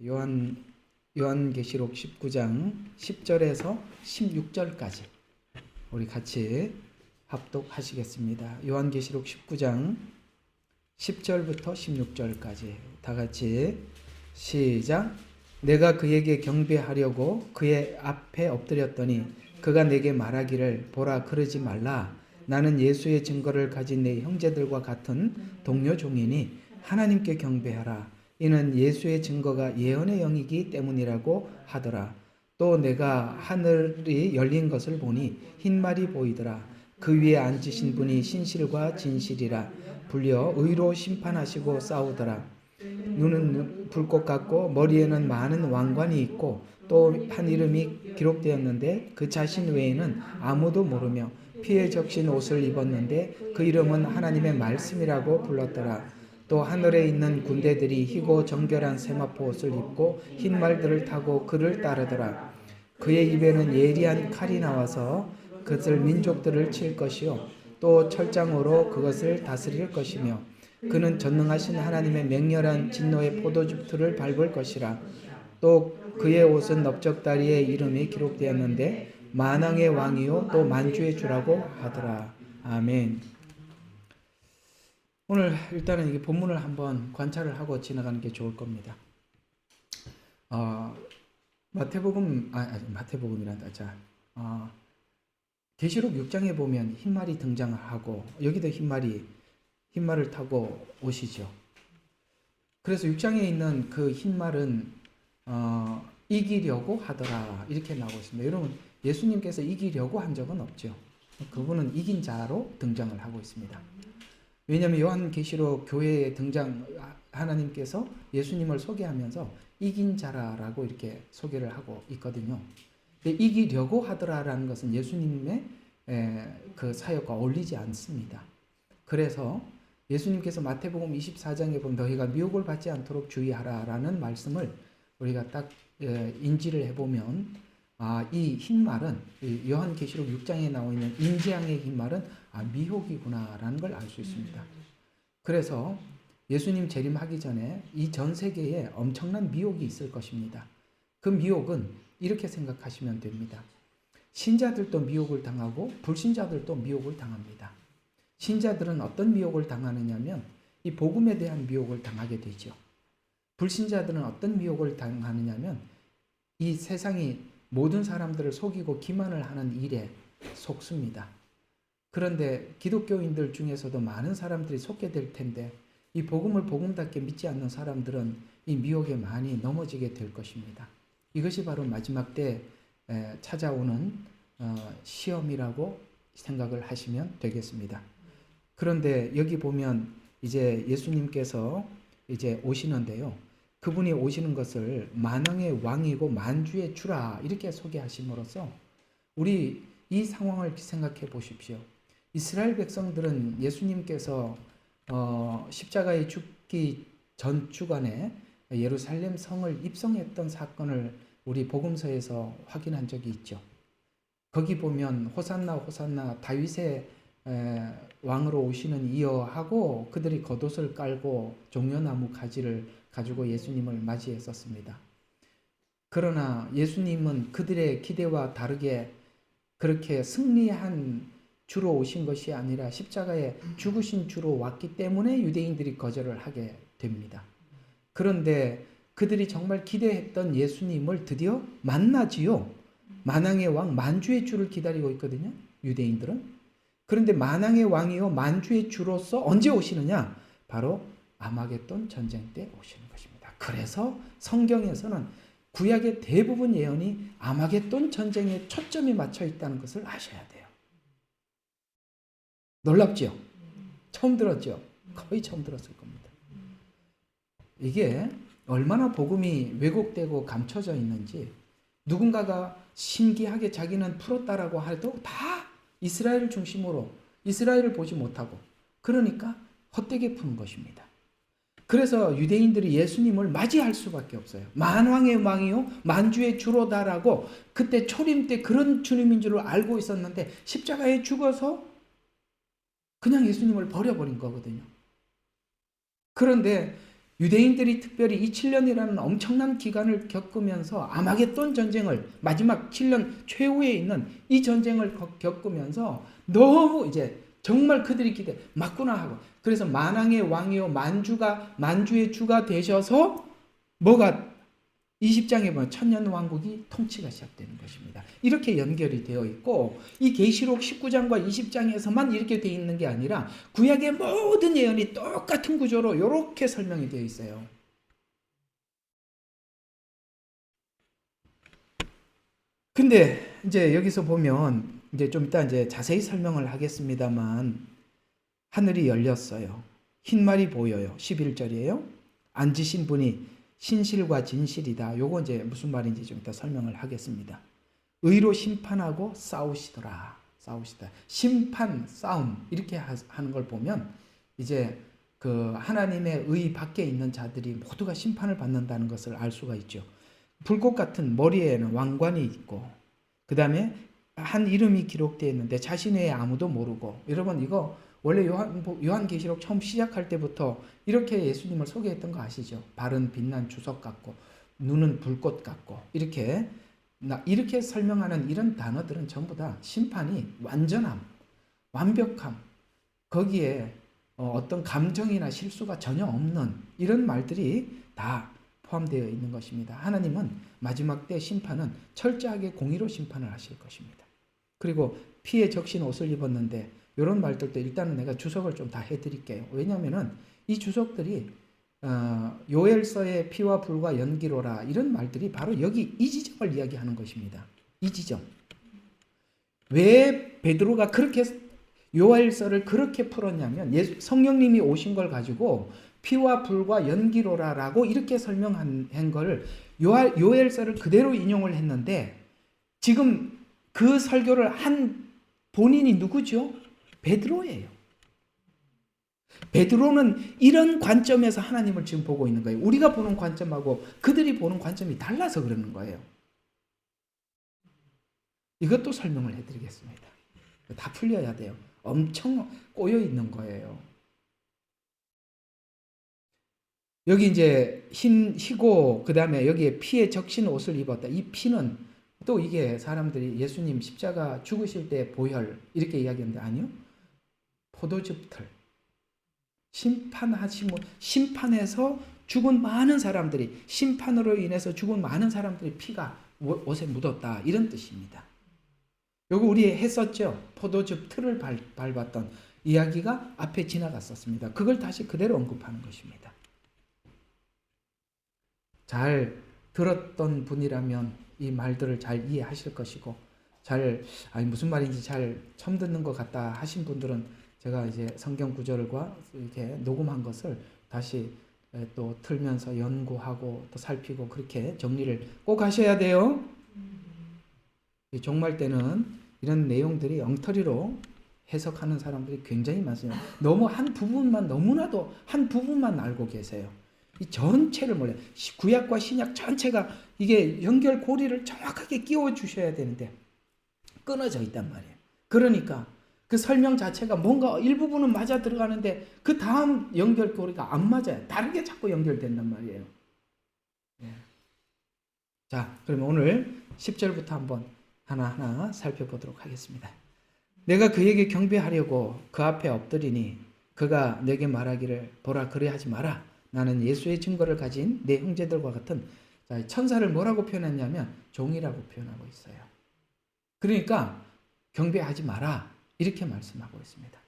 요한계시록 19장 10절에서 16절까지 우리 같이 합독하시겠습니다. 요한계시록 19장 10절부터 16절까지 다 같이 시작. 내가 그에게 경배하려고 그의 앞에 엎드렸더니 그가 내게 말하기를 보라, 그러지 말라. 나는 예수의 증거를 가진 내 형제들과 같은 동료 종이니 하나님께 경배하라. 이는 예수의 증거가 예언의 영이기 때문이라고 하더라. 또 내가 하늘이 열린 것을 보니 흰 말이 보이더라. 그 위에 앉으신 분이 신실과 진실이라 불려 의로 심판하시고 싸우더라. 눈은 불꽃 같고 머리에는 많은 왕관이 있고 또 한 이름이 기록되었는데 그 자신 외에는 아무도 모르며 피에 적신 옷을 입었는데 그 이름은 하나님의 말씀이라고 불렀더라. 또 하늘에 있는 군대들이 희고 정결한 세마포 옷을 입고 흰 말들을 타고 그를 따르더라. 그의 입에는 예리한 칼이 나와서 그것을 민족들을 칠 것이요 또 철장으로 그것을 다스릴 것이며 그는 전능하신 하나님의 맹렬한 진노의 포도즙틀을 밟을 것이라. 또 그의 옷은 넓적다리에 이름이 기록되었는데 만왕의 왕이요 또 만주의 주라고 하더라. 아멘. 오늘 일단은 이 본문을 한번 관찰을 하고 지나가는 게 좋을 겁니다. 마태복음이란다. 계시록 6장에 보면 흰말이 등장하고 여기도 흰말을 타고 오시죠. 그래서 6장에 있는 그 흰말은 이기려고 하더라 이렇게 나오고 있습니다. 여러분, 예수님께서 이기려고 한 적은 없죠. 그분은 이긴 자로 등장을 하고 있습니다. 왜냐하면 요한계시록 교회에 하나님께서 예수님을 소개하면서 이긴 자라라고 이렇게 소개를 하고 있거든요. 근데 이기려고 하더라라는 것은 예수님의 그 사역과 어울리지 않습니다. 그래서 예수님께서 마태복음 24장에 보면 너희가 미혹을 받지 않도록 주의하라라는 말씀을 우리가 딱 인지를 해보면 이 흰말은 요한계시록 6장에 나와 있는 인재앙의 흰말은 미혹이구나라는 걸 알 수 있습니다. 그래서 예수님 재림하기 전에 이 전 세계에 엄청난 미혹이 있을 것입니다. 그 미혹은 이렇게 생각하시면 됩니다. 신자들도 미혹을 당하고 불신자들도 미혹을 당합니다. 신자들은 어떤 미혹을 당하느냐면 이 복음에 대한 미혹을 당하게 되죠. 불신자들은 어떤 미혹을 당하느냐면 이 세상이 모든 사람들을 속이고 기만을 하는 일에 속습니다. 그런데 기독교인들 중에서도 많은 사람들이 속게 될 텐데 이 복음을 복음답게 믿지 않는 사람들은 이 미혹에 많이 넘어지게 될 것입니다. 이것이 바로 마지막 때 찾아오는 시험이라고 생각을 하시면 되겠습니다. 그런데 여기 보면 이제 예수님께서 이제 오시는데요. 그분이 오시는 것을 만왕의 왕이고 만주의 주라 이렇게 소개하심으로써 우리 이 상황을 생각해 보십시오. 이스라엘 백성들은 예수님께서 십자가에 죽기 전 주간에 예루살렘 성을 입성했던 사건을 우리 복음서에서 확인한 적이 있죠. 거기 보면 호산나 호산나 다윗의 왕으로 오시는 이여 하고 그들이 겉옷을 깔고 종려나무 가지를 가지고 예수님을 맞이했었습니다. 그러나 예수님은 그들의 기대와 다르게 그렇게 승리한 주로 오신 것이 아니라 십자가에 죽으신 주로 왔기 때문에 유대인들이 거절을 하게 됩니다. 그런데 그들이 정말 기대했던 예수님을 드디어 만나지요. 만왕의 왕 만주의 주를 기다리고 있거든요. 유대인들은. 그런데 만왕의 왕이요 만주의 주로서 언제 오시느냐? 바로 아마겟돈 전쟁 때 오시는 것입니다. 그래서 성경에서는 구약의 대부분 예언이 아마겟돈 전쟁에 초점이 맞춰 있다는 것을 아셔야 돼요. 놀랍죠? 처음 들었죠? 거의 처음 들었을 겁니다. 이게 얼마나 복음이 왜곡되고 감춰져 있는지 누군가가 신기하게 자기는 풀었다라고 해도 다 이스라엘을 중심으로 이스라엘을 보지 못하고 그러니까 헛되게 푸는 것입니다. 그래서 유대인들이 예수님을 맞이할 수밖에 없어요. 만왕의 왕이요 만주의 주로다라고 그때 초림 때 그런 주님인 줄 알고 있었는데 십자가에 죽어서 그냥 예수님을 버려버린 거거든요. 그런데 유대인들이 특별히 이 7년이라는 엄청난 기간을 겪으면서 아마겟돈 전쟁을 마지막 7년 최후에 있는 이 전쟁을 겪으면서 너무 이제 정말 그들이 기대 맞구나 하고, 그래서 만왕의 왕이요 만주의 주가 되셔서 뭐가 20장에 보면 천년 왕국이 통치가 시작되는 것입니다. 이렇게 연결이 되어 있고, 이 계시록 19장과 20장에서만 이렇게 되어 있는 게 아니라 구약의 모든 예언이 똑같은 구조로 이렇게 설명이 되어 있어요. 근데 이제 여기서 보면 이제 좀 이따 이제 자세히 설명을 하겠습니다만, 하늘이 열렸어요. 흰 말이 보여요. 11절이에요. 앉으신 분이 신실과 진실이다. 요거 이제 무슨 말인지 좀 이따 설명을 하겠습니다. 의로 심판하고 싸우시더라. 싸우시다. 심판, 싸움 이렇게 하는 걸 보면 이제 그 하나님의 의 밖에 있는 자들이 모두가 심판을 받는다는 것을 알 수가 있죠. 불꽃 같은 머리에는 왕관이 있고, 그 다음에 한 이름이 기록되어 있는데 자신 외에 아무도 모르고. 여러분 이거 원래 요한계시록 처음 시작할 때부터 이렇게 예수님을 소개했던 거 아시죠? 발은 빛난 주석 같고 눈은 불꽃 같고, 이렇게 설명하는 이런 단어들은 전부 다 심판이 완전함, 완벽함, 거기에 어떤 감정이나 실수가 전혀 없는 이런 말들이 다 포함되어 있는 것입니다. 하나님은 마지막 때 심판은 철저하게 공의로 심판을 하실 것입니다. 그리고 피에 적신 옷을 입었는데 이런 말들도 일단은 내가 주석을 좀 다 해드릴게요. 왜냐하면은 이 주석들이 요엘서의 피와 불과 연기로라 이런 말들이 바로 여기 이 지점을 이야기하는 것입니다. 이 지점. 왜 베드로가 그렇게 요엘서를 그렇게 풀었냐면 성령님이 오신 걸 가지고 피와 불과 연기로라라고 이렇게 설명한 거를 요엘서를 그대로 인용을 했는데, 지금 그 설교를 한 본인이 누구죠? 베드로예요. 베드로는 이런 관점에서 하나님을 지금 보고 있는 거예요. 우리가 보는 관점하고 그들이 보는 관점이 달라서 그러는 거예요. 이것도 설명을 해드리겠습니다. 다 풀려야 돼요. 엄청 꼬여 있는 거예요. 여기 이제 희고, 그 다음에 여기에 피에 적신 옷을 입었다. 이 피는 또 이게 사람들이 예수님 십자가 죽으실 때 보혈 이렇게 이야기하는데 아니요. 포도즙 털. 심판에서 죽은 많은 사람들이, 심판으로 인해서 죽은 많은 사람들이 피가 옷에 묻었다. 이런 뜻입니다. 요거 우리 했었죠. 포도즙 틀을 밟았던 이야기가 앞에 지나갔었습니다. 그걸 다시 그대로 언급하는 것입니다. 잘 들었던 분이라면 이 말들을 잘 이해하실 것이고, 무슨 말인지 잘 처음 듣는 것 같다 하신 분들은 제가 이제 성경 구절과 이렇게 녹음한 것을 다시 또 틀면서 연구하고 또 살피고 그렇게 정리를 꼭 하셔야 돼요. 종말 때는 이런 내용들이 엉터리로 해석하는 사람들이 굉장히 많습니다. 너무나도 한 부분만 알고 계세요. 이 전체를 몰라요. 구약과 신약 전체가 이게 연결고리를 정확하게 끼워 주셔야 되는데 끊어져 있단 말이에요. 그러니까 그 설명 자체가 뭔가 일부분은 맞아 들어가는데 그 다음 연결고리가 안 맞아요. 다르게 자꾸 연결된단 말이에요. 예. 자, 그러면 오늘 10절부터 한번 하나하나 살펴보도록 하겠습니다. 내가 그에게 경배하려고 그 앞에 엎드리니 그가 내게 말하기를 보라, 그래 하지 마라. 나는 예수의 증거를 가진 내 형제들과 같은, 천사를 뭐라고 표현했냐면 종이라고 표현하고 있어요. 그러니까 경배하지 마라 이렇게 말씀하고 있습니다.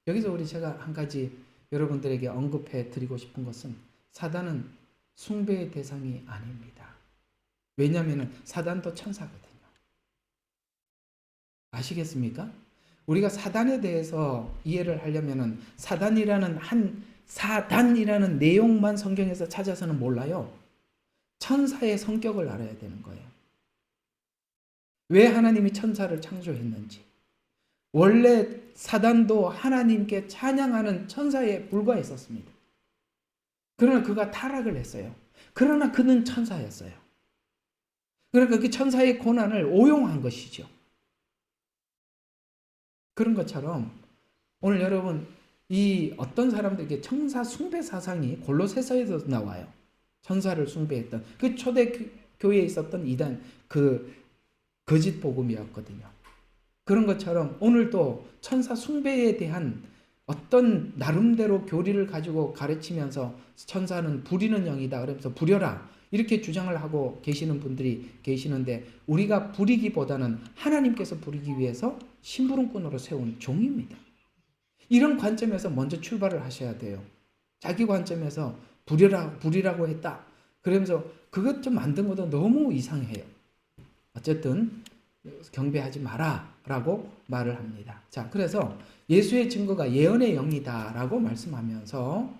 여기서 제가 한 가지 여러분들에게 언급해 드리고 싶은 것은, 사단은 숭배의 대상이 아닙니다. 왜냐하면 사단도 천사거든요. 아시겠습니까? 우리가 사단에 대해서 이해를 하려면 사단이라는 내용만 성경에서 찾아서는 몰라요. 천사의 성격을 알아야 되는 거예요. 왜 하나님이 천사를 창조했는지. 원래 사단도 하나님께 찬양하는 천사에 불과했었습니다. 그러나 그가 타락을 했어요. 그러나 그는 천사였어요. 그러니까 그 천사의 고난을 오용한 것이죠. 그런 것처럼 오늘 여러분 이 어떤 사람들에게 천사 숭배 사상이 골로새서에서 나와요. 천사를 숭배했던 그 초대 교회에 있었던 이단 그 거짓 복음이었거든요. 그런 것처럼 오늘도 천사 숭배에 대한 어떤 나름대로 교리를 가지고 가르치면서 천사는 부리는 영이다 그러면서 부려라 이렇게 주장을 하고 계시는 분들이 계시는데, 우리가 부리기보다는 하나님께서 부리기 위해서 심부름꾼으로 세운 종입니다. 이런 관점에서 먼저 출발을 하셔야 돼요. 자기 관점에서 부리라고 했다 그러면서 그것 좀 만든 것도 너무 이상해요. 어쨌든 경배하지 마라 라고 말을 합니다. 자, 그래서 예수의 증거가 예언의 영이다 라고 말씀하면서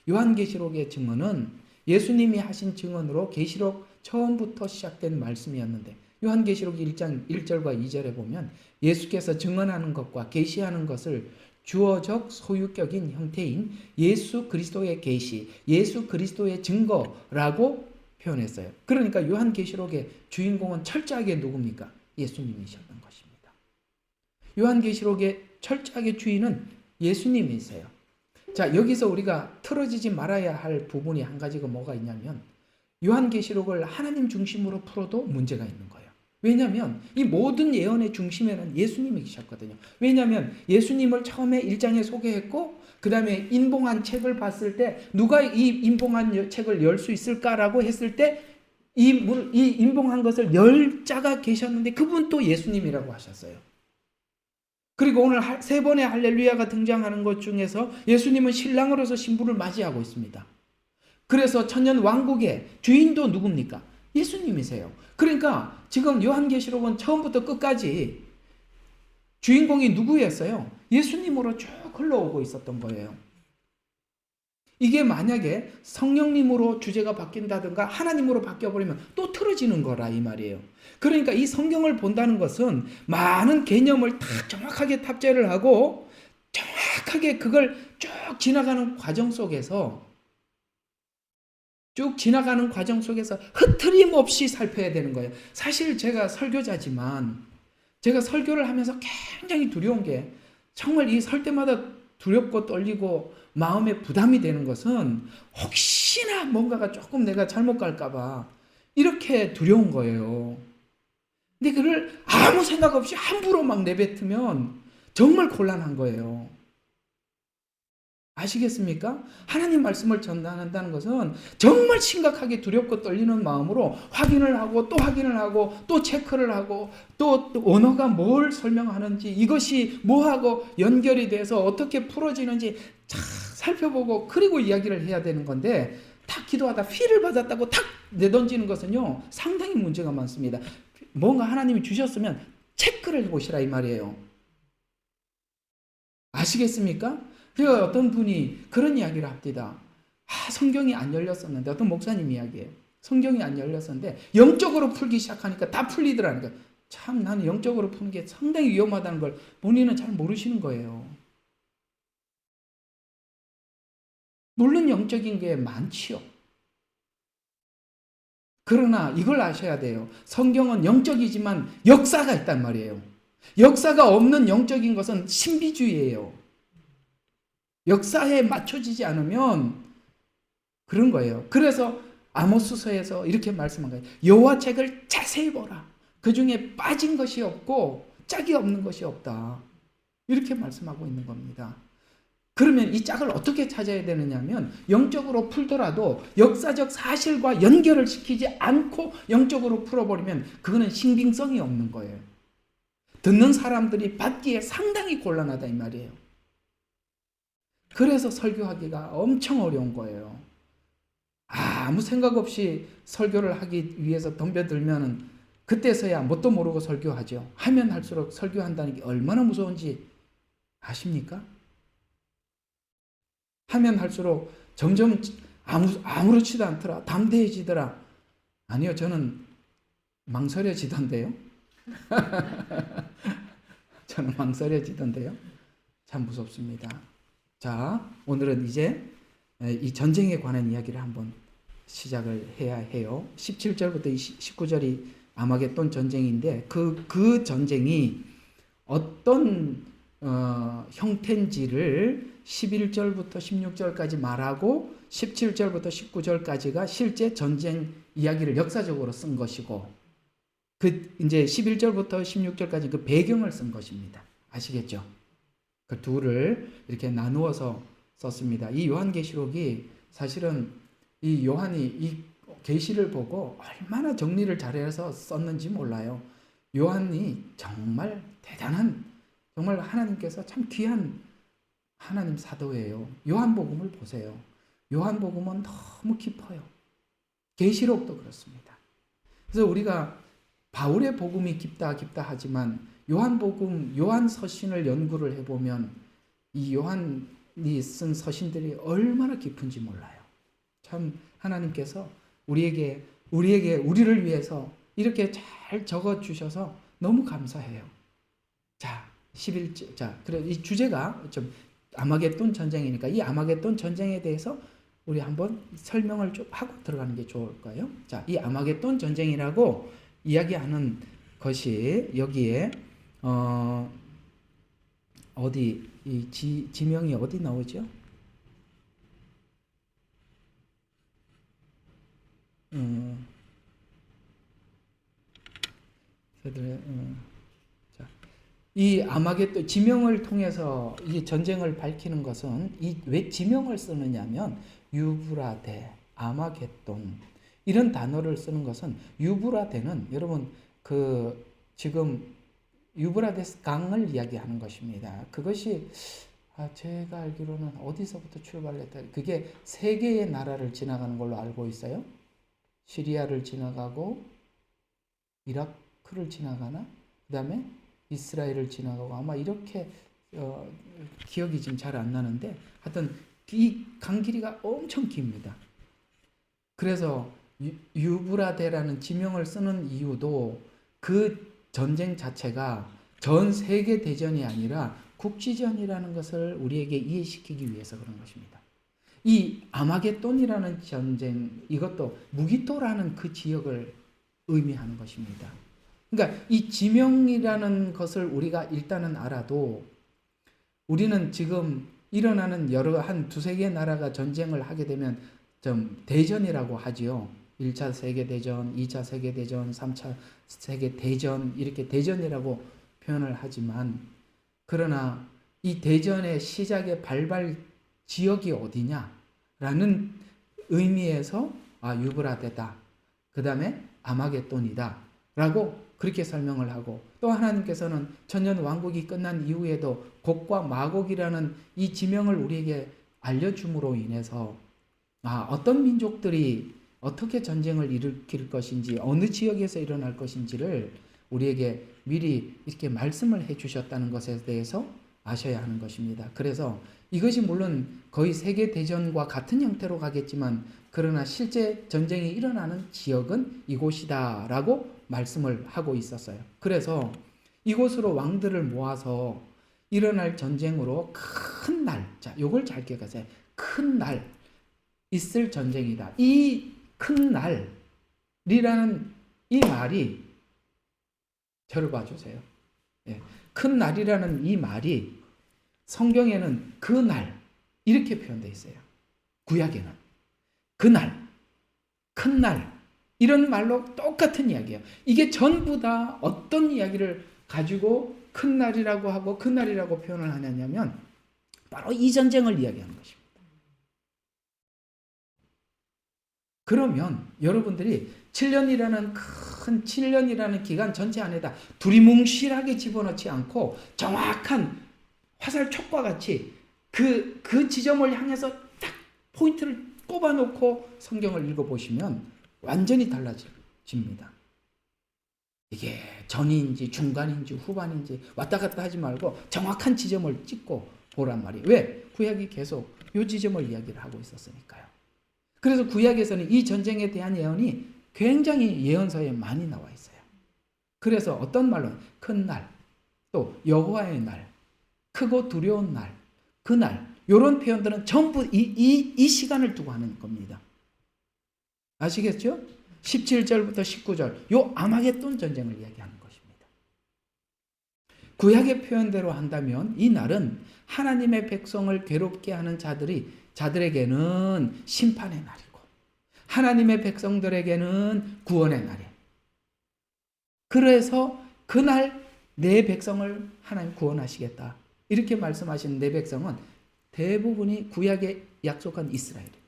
요한계시록의 증언은 예수님이 하신 증언으로 계시록 처음부터 시작된 말씀이었는데, 요한계시록 1장 1절과 2절에 보면 예수께서 증언하는 것과 계시하는 것을 주어적 소유격인 형태인 예수 그리스도의 계시, 예수 그리스도의 증거라고 표현했어요. 그러니까 요한계시록의 주인공은 철저하게 누굽니까? 예수님이셨던 것입니다. 요한계시록의 철저하게 주인은 예수님이세요. 자, 여기서 우리가 틀어지지 말아야 할 부분이 한 가지가 뭐가 있냐면, 요한계시록을 하나님 중심으로 풀어도 문제가 있는 거예요. 왜냐하면 이 모든 예언의 중심에는 예수님이 계셨거든요. 왜냐하면 예수님을 처음에 1장에 소개했고 그 다음에 인봉한 책을 봤을 때 누가 이 인봉한 책을 열 수 있을까라고 했을 때 이 인봉한 것을 열 자가 계셨는데 그분 또 예수님이라고 하셨어요. 그리고 오늘 세 번의 할렐루야가 등장하는 것 중에서 예수님은 신랑으로서 신부를 맞이하고 있습니다. 그래서 천년 왕국의 주인도 누굽니까? 예수님이세요. 그러니까 지금 요한계시록은 처음부터 끝까지 주인공이 누구였어요? 예수님으로 쭉 흘러오고 있었던 거예요. 이게 만약에 성령님으로 주제가 바뀐다든가 하나님으로 바뀌어버리면 또 틀어지는 거라 이 말이에요. 그러니까 이 성경을 본다는 것은 많은 개념을 다 정확하게 탑재를 하고 정확하게 그걸 쭉 지나가는 과정 속에서 흐트림 없이 살펴야 되는 거예요. 사실 제가 설교자지만 제가 설교를 하면서 굉장히 두려운 게, 정말 이 설 때마다 두렵고 떨리고 마음에 부담이 되는 것은 혹시나 뭔가가 조금 내가 잘못 갈까봐 이렇게 두려운 거예요. 근데 그걸 아무 생각 없이 함부로 막 내뱉으면 정말 곤란한 거예요. 아시겠습니까? 하나님 말씀을 전달한다는 것은 정말 심각하게 두렵고 떨리는 마음으로 확인을 하고 또 확인을 하고 또 체크를 하고 또 언어가 뭘 설명하는지 이것이 뭐하고 연결이 돼서 어떻게 풀어지는지 잘 살펴보고 그리고 이야기를 해야 되는 건데, 탁 기도하다 피를 받았다고 탁 내던지는 것은요 상당히 문제가 많습니다. 뭔가 하나님이 주셨으면 체크를 해보시라 이 말이에요. 아시겠습니까? 그래서 어떤 분이 그런 이야기를 합니다. 성경이 안 열렸었는데, 어떤 목사님 이야기예요. 성경이 안 열렸었는데 영적으로 풀기 시작하니까 다 풀리더라는 거예요. 참 나는 영적으로 푸는 게 상당히 위험하다는 걸 본인은 잘 모르시는 거예요. 물론 영적인 게 많지요. 그러나 이걸 아셔야 돼요. 성경은 영적이지만 역사가 있단 말이에요. 역사가 없는 영적인 것은 신비주의예요. 역사에 맞춰지지 않으면 그런 거예요. 그래서 아모스서에서 이렇게 말씀한 거예요. 여호와 책을 자세히 보라. 그 중에 빠진 것이 없고 짝이 없는 것이 없다. 이렇게 말씀하고 있는 겁니다. 그러면 이 짝을 어떻게 찾아야 되느냐 하면, 영적으로 풀더라도 역사적 사실과 연결을 시키지 않고 영적으로 풀어버리면 그거는 신빙성이 없는 거예요. 듣는 사람들이 받기에 상당히 곤란하다 이 말이에요. 그래서 설교하기가 엄청 어려운 거예요. 아무 생각 없이 설교를 하기 위해서 덤벼들면은 그때서야 뭣도 모르고 설교하죠. 하면 할수록 설교한다는 게 얼마나 무서운지 아십니까? 하면 할수록 점점 아무렇지도 않더라. 담대해지더라. 아니요, 저는 망설여지던데요. 저는 망설여지던데요. 참 무섭습니다. 자, 오늘은 이제 이 전쟁에 관한 이야기를 한번 시작을 해야 해요. 17절부터 19절이 아마겟돈 전쟁인데 그 전쟁이 어떤 형태인지를 11절부터 16절까지 말하고 17절부터 19절까지가 실제 전쟁 이야기를 역사적으로 쓴 것이고 이제 11절부터 16절까지 그 배경을 쓴 것입니다. 아시겠죠? 그 둘을 이렇게 나누어서 썼습니다. 이 요한계시록이 사실은 이 요한이 이 계시를 보고 얼마나 정리를 잘해서 썼는지 몰라요. 요한이 정말 대단한, 정말 하나님께서 참 귀한 하나님 사도예요. 요한복음을 보세요. 요한복음은 너무 깊어요. 계시록도 그렇습니다. 그래서 우리가 바울의 복음이 깊다 하지만 요한복음, 요한서신을 연구를 해보면 이 요한이 쓴 서신들이 얼마나 깊은지 몰라요. 참 하나님께서 우리를 위해서 이렇게 잘 적어주셔서 너무 감사해요. 자, 11절. 자, 그래, 이 주제가 좀 아마겟돈 전쟁이니까 이 아마겟돈 전쟁에 대해서 우리 한번 설명을 좀 하고 들어가는 게 좋을까요? 자, 이 아마겟돈 전쟁이라고 이야기하는 것이 여기에 어디 이 지명이 어디 나오죠? 자, 이 아마겟돈 지명을 통해서 이 전쟁을 밝히는 것은 왜 지명을 쓰느냐면 유브라데, 아마겟돈 이런 단어를 쓰는 것은 유브라데는 여러분 그 지금 유브라데스 강을 이야기하는 것입니다. 그것이 제가 알기로는 어디서부터 출발했다. 그게 세 개의 나라를 지나가는 걸로 알고 있어요. 시리아를 지나가고 이라크를 지나가나? 그 다음에 이스라엘을 지나가고 아마 이렇게 기억이 지금 잘 안 나는데 하여튼 이 강 길이가 엄청 깁니다. 그래서 유브라데라는 지명을 쓰는 이유도 그 전쟁 자체가 전 세계 대전이 아니라 국지전이라는 것을 우리에게 이해시키기 위해서 그런 것입니다. 이 아마겟돈이라는 전쟁, 이것도 무기토라는 그 지역을 의미하는 것입니다. 그러니까 이 지명이라는 것을 우리가 일단은 알아도 우리는 지금 일어나는 한 두세 개 나라가 전쟁을 하게 되면 좀 대전이라고 하지요. 1차 세계대전, 2차 세계대전, 3차 세계대전 이렇게 대전이라고 표현을 하지만 그러나 이 대전의 시작의 발발 지역이 어디냐라는 의미에서 유브라데다. 그 다음에 아마겟돈이다. 라고 그렇게 설명을 하고 또 하나님께서는 천년 왕국이 끝난 이후에도 곡과 마곡이라는 이 지명을 우리에게 알려줌으로 인해서 어떤 민족들이 어떻게 전쟁을 일으킬 것인지 어느 지역에서 일어날 것인지를 우리에게 미리 이렇게 말씀을 해 주셨다는 것에 대해서 아셔야 하는 것입니다. 그래서 이것이 물론 거의 세계대전과 같은 형태로 가겠지만 그러나 실제 전쟁이 일어나는 지역은 이곳이다 라고 말씀을 하고 있었어요. 그래서 이곳으로 왕들을 모아서 일어날 전쟁으로 큰 날, 자, 요걸 잘 기억하세요. 큰 날 있을 전쟁이다. 이 큰 날이라는 이 말이 저를 봐주세요. 예. 큰 날이라는 이 말이 성경에는 그 날 이렇게 표현되어 있어요. 구약에는 그 날, 큰 날 이런 말로 똑같은 이야기예요. 이게 전부 다 어떤 이야기를 가지고 큰 날이라고 하고 그 날이라고 표현을 하냐면 바로 이 전쟁을 이야기하는 것입니다. 그러면 여러분들이 7년이라는 기간 전체 안에다 두리뭉실하게 집어넣지 않고 정확한 화살 촉과 같이 그 지점을 향해서 딱 포인트를 꼽아놓고 성경을 읽어보시면 완전히 달라집니다. 이게 전인지 중간인지 후반인지 왔다 갔다 하지 말고 정확한 지점을 찍고 보란 말이에요. 왜? 구약이 계속 이 지점을 이야기를 하고 있었으니까요. 그래서 구약에서는 이 전쟁에 대한 예언이 굉장히 예언서에 많이 나와 있어요. 그래서 어떤 말로 큰 날, 또 여호와의 날, 크고 두려운 날, 그 날, 이런 표현들은 전부 이 시간을 두고 하는 겁니다. 아시겠죠? 17절부터 19절, 요 아마겟돈 전쟁을 이야기하는 것입니다. 구약의 표현대로 한다면 이 날은 하나님의 백성을 괴롭게 하는 자들에게는 심판의 날이고 하나님의 백성들에게는 구원의 날이에요. 그래서 그날 내 백성을 하나님 구원하시겠다. 이렇게 말씀하신 내 백성은 대부분이 구약에 약속한 이스라엘입니다.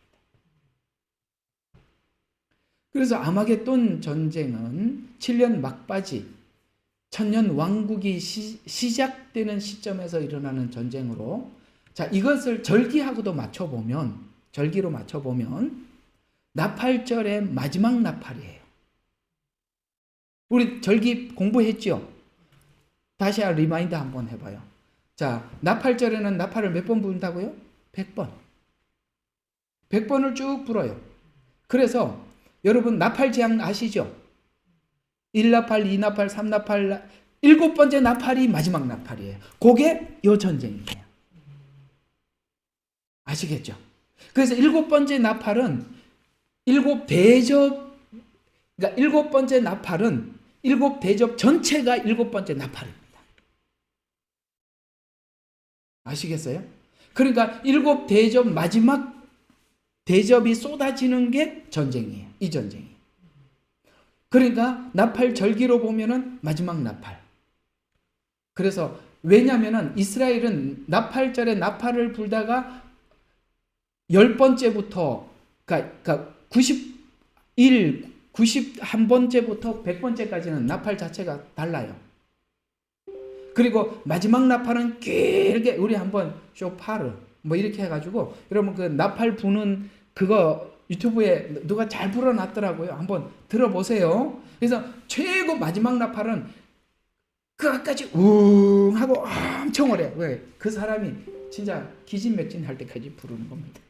그래서 아마겟돈 전쟁은 7년 막바지 천년 왕국이 시작되는 시점에서 일어나는 전쟁으로, 자, 이것을 절기로 맞춰보면 나팔절의 마지막 나팔이에요. 우리 절기 공부했죠? 다시 리마인드 한번 해봐요. 자, 나팔절에는 나팔을 몇 번 부른다고요? 100번. 100번을 쭉 불어요. 그래서 여러분 나팔지향 아시죠? 1나팔, 2나팔, 3나팔, 7번째 나팔이 마지막 나팔이에요. 그게 요 전쟁이에요. 아시겠죠? 그래서 7번째 나팔은 7대접, 그러니까 7번째 나팔은 7대접 전체가 7번째 나팔입니다. 아시겠어요? 그러니까 7대접 마지막 대접이 쏟아지는 게 전쟁이에요. 이 전쟁이. 그러니까 나팔 절기로 보면은 마지막 나팔. 그래서 왜냐면은 이스라엘은 나팔절에 나팔을 불다가 10번째부터 그러니까 91번째부터 100번째까지는 나팔 자체가 달라요. 그리고 마지막 나팔은 길게 우리 한번 쇼파르 뭐 이렇게 해가지고 여러분 그 나팔 부는 그거 유튜브에 누가 잘 불어놨더라고요. 한번 들어보세요. 그래서 최고 마지막 나팔은 그까지 웅 하고 엄청 오래. 왜? 그 사람이 진짜 기진맥진 할 때까지 부르는 겁니다.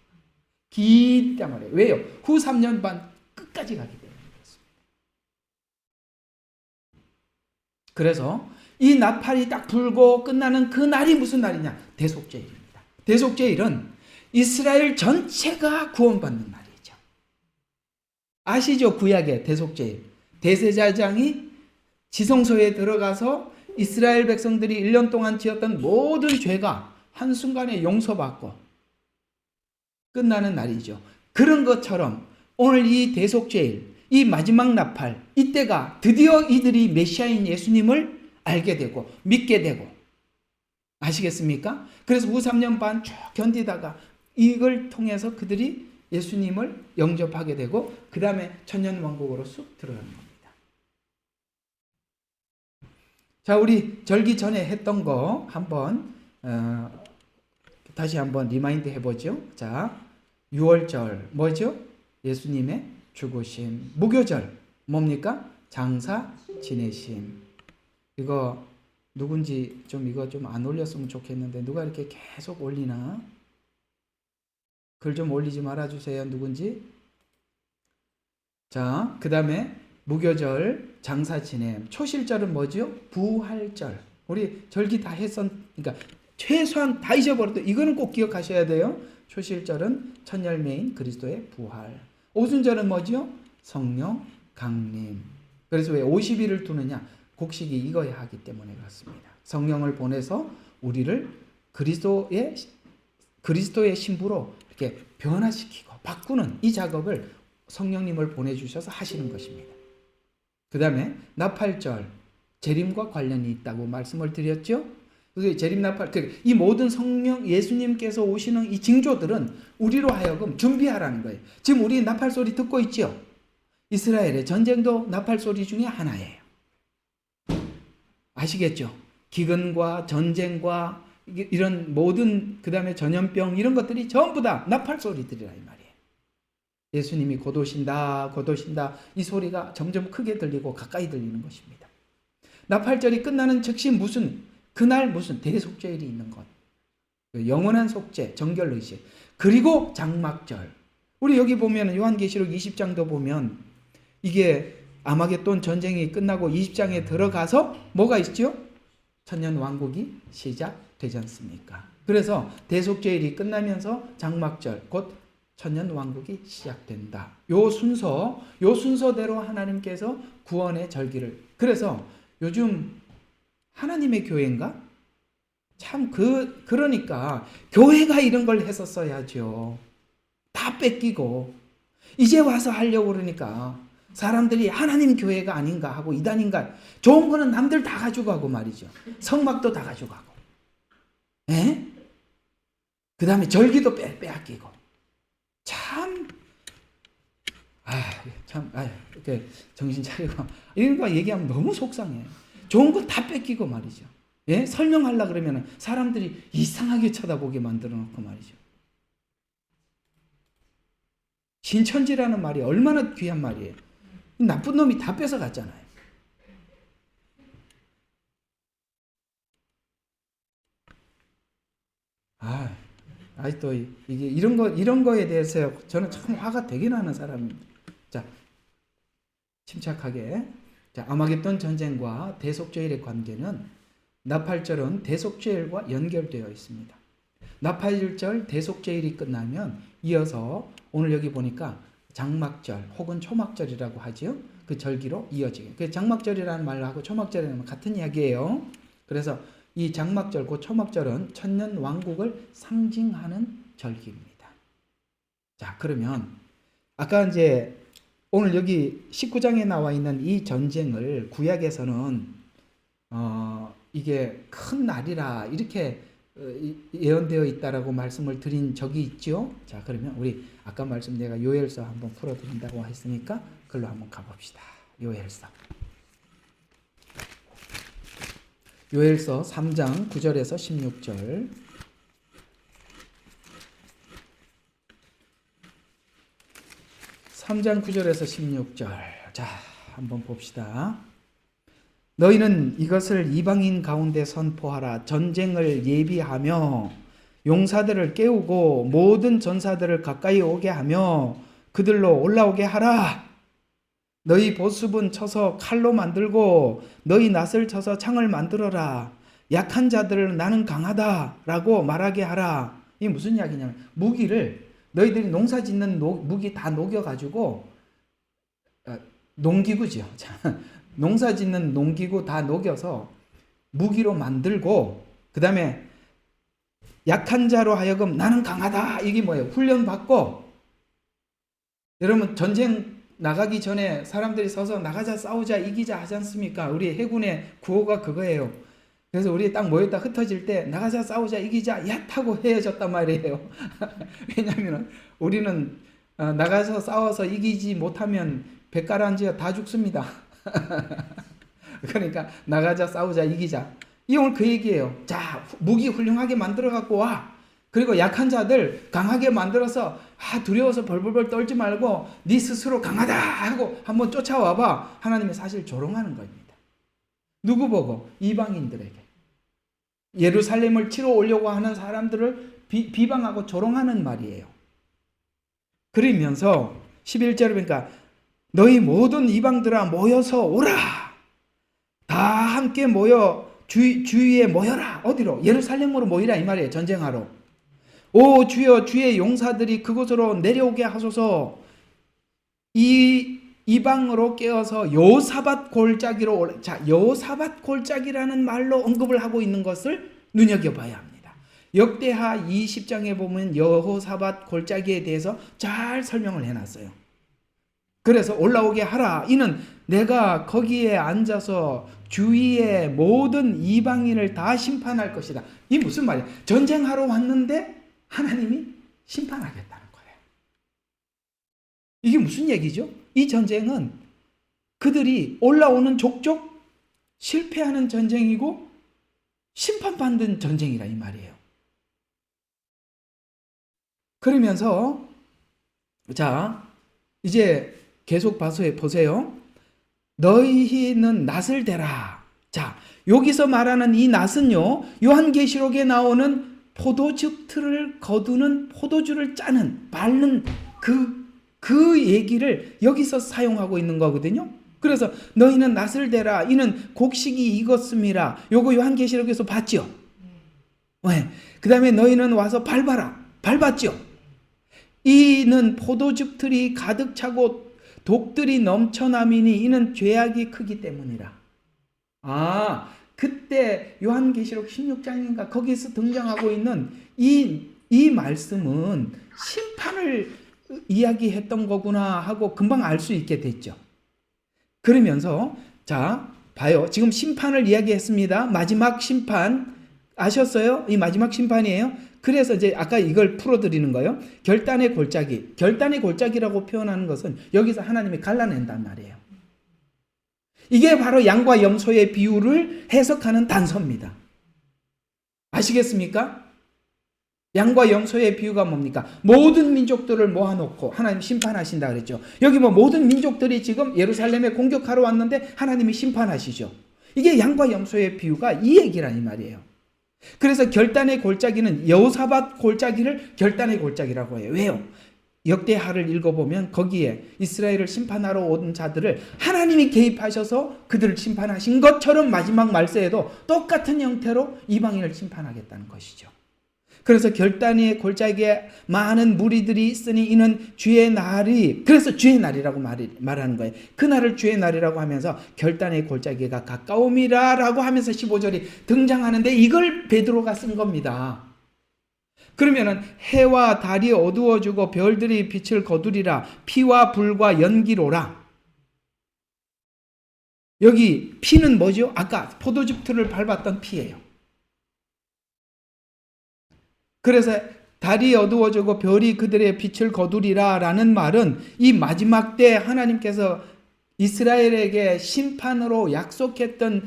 기단 말이에요. 왜요? 후 3년 반 끝까지 가기 때문에 그렇습니다. 그래서 이 나팔이 딱 불고 끝나는 그 날이 무슨 날이냐? 대속죄일입니다. 대속죄일은 이스라엘 전체가 구원받는 날이죠. 아시죠? 구약의 대속죄일. 대제사장이 지성소에 들어가서 이스라엘 백성들이 1년 동안 지었던 모든 죄가 한순간에 용서받고 끝나는 날이죠. 그런 것처럼 오늘 이 대속죄일, 이 마지막 나팔, 이때가 드디어 이들이 메시아인 예수님을 알게 되고 믿게 되고, 아시겠습니까? 그래서 후 3년 반 쭉 견디다가 이걸 통해서 그들이 예수님을 영접하게 되고 그 다음에 천년왕국으로 쑥 들어가는 겁니다. 자, 우리 절기 전에 했던 거 한번 다시 한번 리마인드 해보죠. 자, 6월절 뭐죠? 예수님의 죽으심. 무교절 뭡니까? 장사 지내심. 이거 누군지 좀 이거 좀 안 올렸으면 좋겠는데 누가 이렇게 계속 올리나? 글 좀 올리지 말아주세요. 누군지. 자, 그 다음에 무교절, 장사 지냄. 초실절은 뭐죠? 부활절. 우리 절기 다 그러니까 최소한 다 잊어버렸다. 이거는 꼭 기억하셔야 돼요. 초실절은 첫 열매인 그리스도의 부활. 오순절은 뭐죠? 성령 강림. 그래서 왜 50일을 두느냐? 곡식이 익어야 하기 때문에 그렇습니다. 성령을 보내서 우리를 그리스도의 신부로 이렇게 변화시키고 바꾸는 이 작업을 성령님을 보내주셔서 하시는 것입니다. 그 다음에 나팔절, 재림과 관련이 있다고 말씀을 드렸죠. 재림나팔, 이 모든 성령 예수님께서 오시는 이 징조들은 우리로 하여금 준비하라는 거예요. 지금 우리 나팔 소리 듣고 있죠. 이스라엘의 전쟁도 나팔 소리 중에 하나예요. 아시겠죠? 기근과 전쟁과 이런 모든 그 다음에 전염병 이런 것들이 전부 다 나팔 소리들이라 이 말이에요. 예수님이 곧 오신다 곧 오신다 이 소리가 점점 크게 들리고 가까이 들리는 것입니다. 나팔절이 끝나는 즉시 그날 무슨 대속죄일이 있는 것, 영원한 속죄, 정결의식, 그리고 장막절. 우리 여기 보면 요한계시록 20장도 보면 이게 아마겟돈 전쟁이 끝나고 20장에 들어가서 뭐가 있죠? 천년왕국이 시작되지 않습니까? 그래서 대속죄일이 끝나면서 장막절, 곧 천년왕국이 시작된다. 요 순서대로 하나님께서 구원의 절기를. 그래서 요즘 하나님의 교회인가? 참 그러니까 교회가 이런 걸 했었어야죠. 다 뺏기고 이제 와서 하려고 그러니까 사람들이 하나님 교회가 아닌가 하고 이단인가, 좋은 거는 남들 다 가져가고 말이죠. 성막도 다 가져가고, 예? 그 다음에 절기도 빼앗기고, 참, 이렇게 정신 차리고 이런 거 얘기하면 너무 속상해. 좋은 거 다 뺏기고 말이죠. 예? 설명하려고 그러면 사람들이 이상하게 쳐다보게 만들어 놓고 말이죠. 신천지라는 말이 얼마나 귀한 말이에요. 나쁜 놈이 다 뺏어 갔잖아요. 아직도 이게 이런 거에 대해서 저는 참 화가 되게 나는 사람입니다. 자, 침착하게. 자, 아마겟돈 전쟁과 대속죄일의 관계는 나팔절은 대속죄일과 연결되어 있습니다. 나팔절 대속죄일이 끝나면 이어서 오늘 여기 보니까 장막절 혹은 초막절이라고 하죠. 그 절기로 이어지게. 그 장막절이라는 말하고 초막절이라는 같은 이야기예요. 그래서 이 장막절, 그 초막절은 천년 왕국을 상징하는 절기입니다. 자, 그러면 아까 이제 오늘 여기 19장에 나와 있는 이 전쟁을 구약에서는 이게 큰 날이라 이렇게 예언되어 있다라고 말씀을 드린 적이 있죠. 자, 그러면 우리 아까 말씀 내가 요엘서 한번 풀어드린다고 했으니까 그걸로 한번 가봅시다. 요엘서 3장 9절에서 16절. (3장 9절에서 16절) 자, 한번 봅시다. 너희는 이것을 이방인 가운데 선포하라. 전쟁을 예비하며 용사들을 깨우고 모든 전사들을 가까이 오게 하며 그들로 올라오게 하라. 너희 보습은 쳐서 칼로 만들고 너희 낫을 쳐서 창을 만들어라. 약한 자들을 나는 강하다라고 말하게 하라. 이게 무슨 이야기냐면 무기를 너희들이 농사 짓는 무기 다 녹여가지고 농기구죠. 농사 짓는 농기구 다 녹여서 무기로 만들고 그 다음에 약한 자로 하여금 나는 강하다. 이게 뭐예요? 훈련받고. 여러분 전쟁 나가기 전에 사람들이 서서 나가자 싸우자 이기자 하지 않습니까? 우리 해군의 구호가 그거예요. 그래서 우리 딱 모였다 흩어질 때 나가자 싸우자 이기자 야 타고 헤어졌단 말이에요. 왜냐하면 우리는 나가서 싸워서 이기지 못하면 백가라앉아 다 죽습니다. 그러니까 나가자 싸우자 이기자. 이 오늘 그 얘기예요. 자, 무기 훌륭하게 만들어 갖고 와. 그리고 약한 자들 강하게 만들어서 두려워서 벌벌벌 떨지 말고 네 스스로 강하다 하고 한번 쫓아와봐. 하나님이 사실 조롱하는 겁니다. 누구 보고? 이방인들에게. 예루살렘을 치러 오려고 하는 사람들을 비방하고 조롱하는 말이에요. 그러면서 11절에 보니까 너희 모든 이방들아 모여서 오라. 다 함께 모여 주위에 모여라. 어디로? 예루살렘으로 모이라 이 말이에요. 전쟁하러. 오 주여 주의 용사들이 그곳으로 내려오게 하소서. 이 이방으로 깨어서 여호사밧 골짜기로. 자, 여호사밧 골짜기라는 말로 언급을 하고 있는 것을 눈여겨봐야 합니다. 역대하 20장에 보면 여호사밧 골짜기에 대해서 잘 설명을 해놨어요. 그래서 올라오게 하라. 이는 내가 거기에 앉아서 주위의 모든 이방인을 다 심판할 것이다. 이 무슨 말이야? 전쟁하러 왔는데 하나님이 심판하겠다는 거예요. 이게 무슨 얘기죠? 이 전쟁은 그들이 올라오는 족족 실패하는 전쟁이고 심판받는 전쟁이라 이 말이에요. 그러면서 자 이제 계속 보세요. 너희는 낫을 대라. 자, 여기서 말하는 이 낫은요, 요한계시록에 나오는 포도즙 틀을 거두는 포도주를 짜는 밟는 그 얘기를 여기서 사용하고 있는 거거든요. 그래서 너희는 낫을 대라. 이는 곡식이 익었음이라. 요거 요한계시록에서 봤죠. 네. 그 다음에 너희는 와서 밟아라. 밟았죠. 이는 포도즙 틀이 가득 차고 독들이 넘쳐남이니 이는 죄악이 크기 때문이라. 그때 요한계시록 16장인가 거기서 등장하고 있는 이 말씀은 심판을 이야기했던 거구나 하고 금방 알 수 있게 됐죠. 그러면서 자 봐요. 지금 심판을 이야기했습니다. 마지막 심판 아셨어요? 이 마지막 심판이에요. 그래서 이제 아까 이걸 풀어드리는 거예요. 결단의 골짜기. 결단의 골짜기라고 표현하는 것은 여기서 하나님이 갈라낸단 말이에요. 이게 바로 양과 염소의 비유를 해석하는 단서입니다. 아시겠습니까? 양과 염소의 비유가 뭡니까? 모든 민족들을 모아놓고 하나님 심판하신다 그랬죠. 여기 뭐 모든 민족들이 지금 예루살렘에 공격하러 왔는데 하나님이 심판하시죠. 이게 양과 염소의 비유가 이 얘기란 이 말이에요. 그래서 결단의 골짜기는 여호사밧 골짜기를 결단의 골짜기라고 해요. 왜요? 역대하를 읽어보면 거기에 이스라엘을 심판하러 온 자들을 하나님이 개입하셔서 그들을 심판하신 것처럼 마지막 말세에도 똑같은 형태로 이방인을 심판하겠다는 것이죠. 그래서 결단의 골짜기에 많은 무리들이 있으니 이는 주의 날이, 그래서 주의 날이라고 말하는 거예요. 그날을 주의 날이라고 하면서 결단의 골짜기가 가까움이라 라고 하면서 15절이 등장하는데 이걸 베드로가 쓴 겁니다. 그러면은 해와 달이 어두워지고 별들이 빛을 거두리라 피와 불과 연기로라. 여기 피는 뭐죠? 아까 포도즙 틀을 밟았던 피예요. 그래서 달이 어두워지고 별이 그들의 빛을 거두리라 라는 말은 이 마지막 때 하나님께서 이스라엘에게 심판으로 약속했던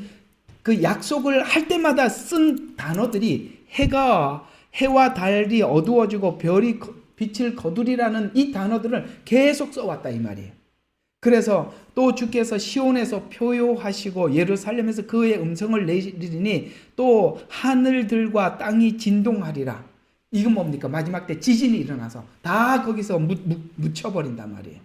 그 약속을 할 때마다 쓴 단어들이 해와 달이 어두워지고 별이 빛을 거두리라는 이 단어들을 계속 써왔다 이 말이에요. 그래서 또 주께서 시온에서 표효하시고 예루살렘에서 그의 음성을 내리니 또 하늘들과 땅이 진동하리라. 이건 뭡니까? 마지막 때 지진이 일어나서 다 거기서 묻혀버린단 말이에요.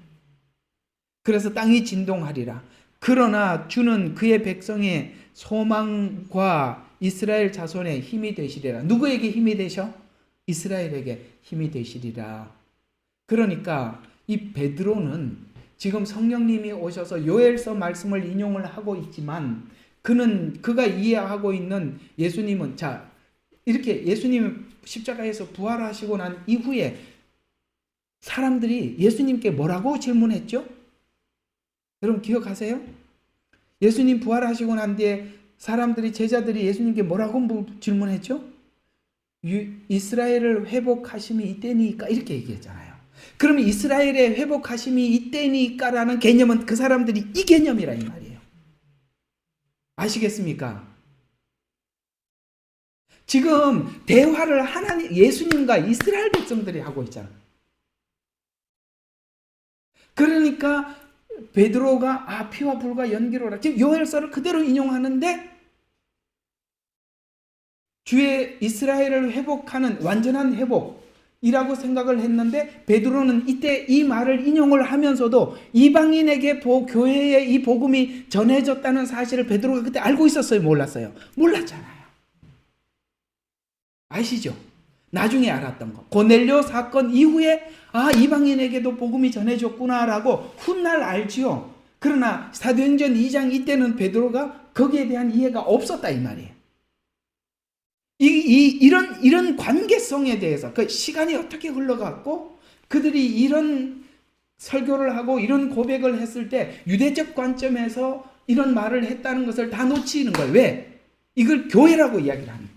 그래서 땅이 진동하리라. 그러나 주는 그의 백성의 소망과 이스라엘 자손의 힘이 되시리라. 누구에게 힘이 되셔? 이스라엘에게 힘이 되시리라. 그러니까 이 베드로는 지금 성령님이 오셔서 요엘서 말씀을 인용을 하고 있지만 그가 이해하고 있는 예수님은 자 이렇게 예수님 십자가에서 부활하시고 난 이후에 사람들이 예수님께 뭐라고 질문했죠? 여러분 기억하세요? 예수님 부활하시고 난 뒤에 사람들이 제자들이 예수님께 뭐라고 질문했죠? 이스라엘을 회복하심이 이때니까 이렇게 얘기했잖아요. 그러면 이스라엘의 회복하심이 이때니까라는 개념은 그 사람들이 이 개념이라 이 말이에요. 아시겠습니까? 지금 대화를 예수님과 이스라엘 백성들이 하고 있잖아. 그러니까 베드로가 피와 불과 연기로라. 지금 요엘서를 그대로 인용하는데 주의 이스라엘을 회복하는 완전한 회복이라고 생각을 했는데 베드로는 이때 이 말을 인용을 하면서도 이방인에게 교회에 이 복음이 전해졌다는 사실을 베드로가 그때 알고 있었어요? 몰랐어요? 몰랐잖아요. 아시죠? 나중에 알았던 거. 고넬료 사건 이후에 이방인에게도 복음이 전해졌구나라고 훗날 알지요. 그러나 사도행전 2장 이때는 베드로가 거기에 대한 이해가 없었다 이 말이에요. 이런 관계성에 대해서 그 시간이 어떻게 흘러갔고 그들이 이런 설교를 하고 이런 고백을 했을 때 유대적 관점에서 이런 말을 했다는 것을 다 놓치는 거예요. 왜? 이걸 교회라고 이야기를 하니까.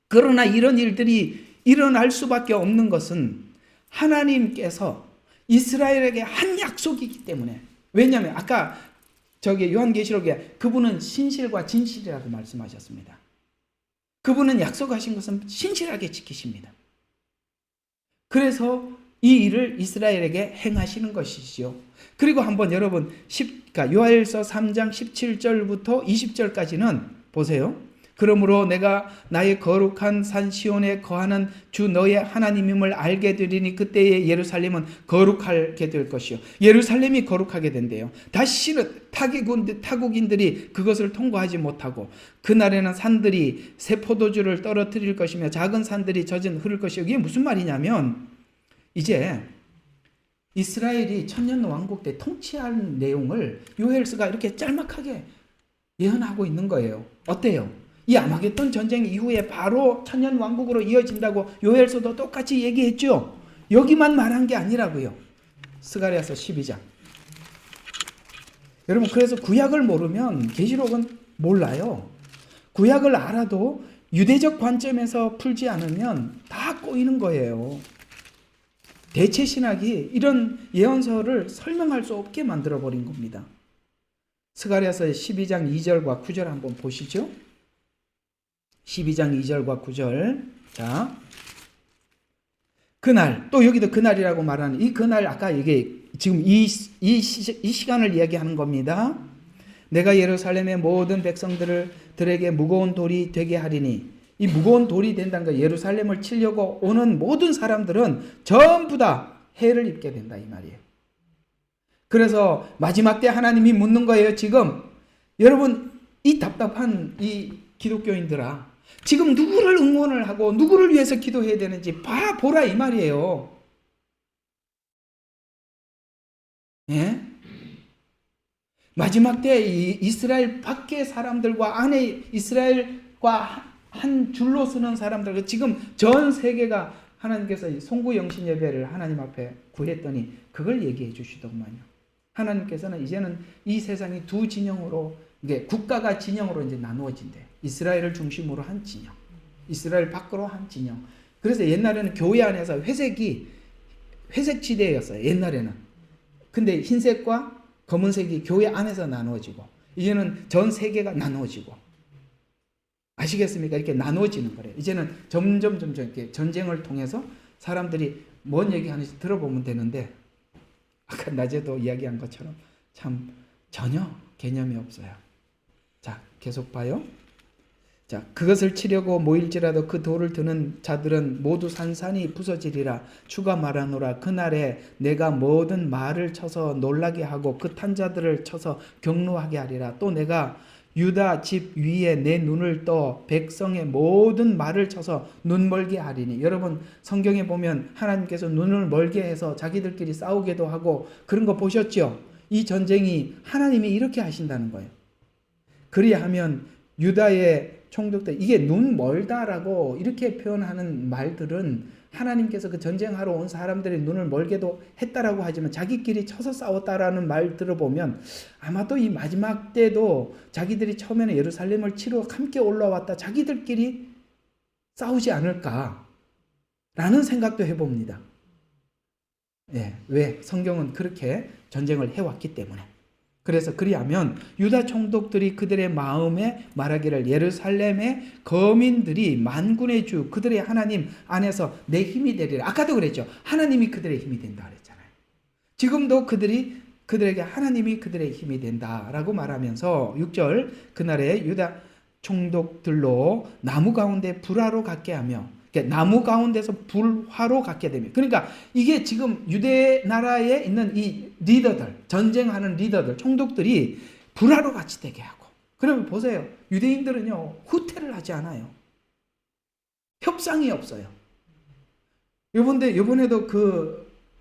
그러나 이런 일들이 일어날 수밖에 없는 것은 하나님께서 이스라엘에게 한 약속이기 때문에. 왜냐하면 아까 요한계시록에 그분은 신실과 진실이라고 말씀하셨습니다. 그분은 약속하신 것은 신실하게 지키십니다. 그래서 이 일을 이스라엘에게 행하시는 것이죠. 그리고 한번 여러분 요엘서 3장 17절부터 20절까지는 보세요. 그러므로 내가 나의 거룩한 산 시온에 거하는 주 너의 하나님임을 알게 되리니 그때의 예루살렘은 거룩하게 될 것이요. 예루살렘이 거룩하게 된대요. 다시는 타국인들이 그것을 통과하지 못하고 그날에는 산들이 새 포도주를 떨어뜨릴 것이며 작은 산들이 젖은 흐를 것이요. 이게 무슨 말이냐면 이제 이스라엘이 천년 왕국 때 통치한 내용을 요엘서가 이렇게 짤막하게 예언하고 있는 거예요. 어때요? 이 아마겟돈 전쟁 이후에 바로 천년 왕국으로 이어진다고 요엘서도 똑같이 얘기했죠. 여기만 말한 게 아니라고요. 스가랴서 12장. 여러분, 그래서 구약을 모르면 계시록은 몰라요. 구약을 알아도 유대적 관점에서 풀지 않으면 다 꼬이는 거예요. 대체 신학이 이런 예언서를 설명할 수 없게 만들어버린 겁니다. 스가랴서 12장 2절과 9절 한번 보시죠. 12장 2절과 9절. 자, 그날, 또 여기도 그날이라고 말하는 이 그날, 아까 이게 지금 이 시간을 이야기하는 겁니다. 내가 예루살렘의 모든 백성들에게 무거운 돌이 되게 하리니, 이 무거운 돌이 된다는 거, 예루살렘을 치려고 오는 모든 사람들은 전부 다 해를 입게 된다 이 말이에요. 그래서 마지막 때 하나님이 묻는 거예요. 지금 여러분, 이 답답한 이 기독교인들아, 지금 누구를 응원을 하고 누구를 위해서 기도해야 되는지 보라 이 말이에요. 예? 마지막 때 이스라엘 밖의 사람들과 안에 이스라엘과 한 줄로 서는 사람들, 지금 전 세계가 하나님께서 송구영신 예배를 하나님 앞에 구했더니 그걸 얘기해 주시더구만요. 하나님께서는 이제는 이 세상이 두 진영으로, 이게 국가가 진영으로 이제 나누어진대. 이스라엘을 중심으로 한 진영, 이스라엘 밖으로 한 진영. 그래서 옛날에는 교회 안에서 회색 지대였어요. 옛날에는. 근데 흰색과 검은색이 교회 안에서 나누어지고, 이제는 전 세계가 나누어지고. 아시겠습니까? 이렇게 나누어지는 거래요. 이제는 점점 이렇게 전쟁을 통해서 사람들이 뭔 얘기하는지 들어보면 되는데, 아까 낮에도 이야기한 것처럼 참 전혀 개념이 없어요. 자, 계속 봐요. 자, 그것을 치려고 모일지라도 그 돌을 드는 자들은 모두 산산이 부서지리라. 주가 말하노라. 그날에 내가 모든 말을 쳐서 놀라게 하고 그 탄 자들을 쳐서 경노하게 하리라. 또 내가 유다 집 위에 내 눈을 떠 백성의 모든 말을 쳐서 눈멀게 하리니. 여러분, 성경에 보면 하나님께서 눈을 멀게 해서 자기들끼리 싸우게도 하고 그런 거 보셨죠? 이 전쟁이 하나님이 이렇게 하신다는 거예요. 그리하면 유다의 총독들, 이게 눈 멀다라고 이렇게 표현하는 말들은 하나님께서 그 전쟁하러 온 사람들의 눈을 멀게도 했다라고 하지만 자기끼리 쳐서 싸웠다라는 말 들어보면 아마도 이 마지막 때도 자기들이 처음에는 예루살렘을 치러 함께 올라왔다 자기들끼리 싸우지 않을까라는 생각도 해봅니다. 예, 왜? 성경은 그렇게 전쟁을 해왔기 때문에. 그래서 그리하면 유다 총독들이 그들의 마음에 말하기를 예루살렘의 거민들이 만군의 주 그들의 하나님 안에서 내 힘이 되리라. 아까도 그랬죠. 하나님이 그들의 힘이 된다 그랬잖아요. 지금도 그들에게 하나님이 그들의 힘이 된다라고 말하면서 6절 그날에 유다 총독들로 나무 가운데 불화로 갖게 하며, 나무 가운데서 불화로 갖게 되며, 그러니까 이게 지금 유대 나라에 있는 이 리더들, 전쟁하는 리더들, 총독들이 불화로 같이 되게 하고. 그러면 보세요. 유대인들은요, 후퇴를 하지 않아요. 협상이 없어요. 요번에도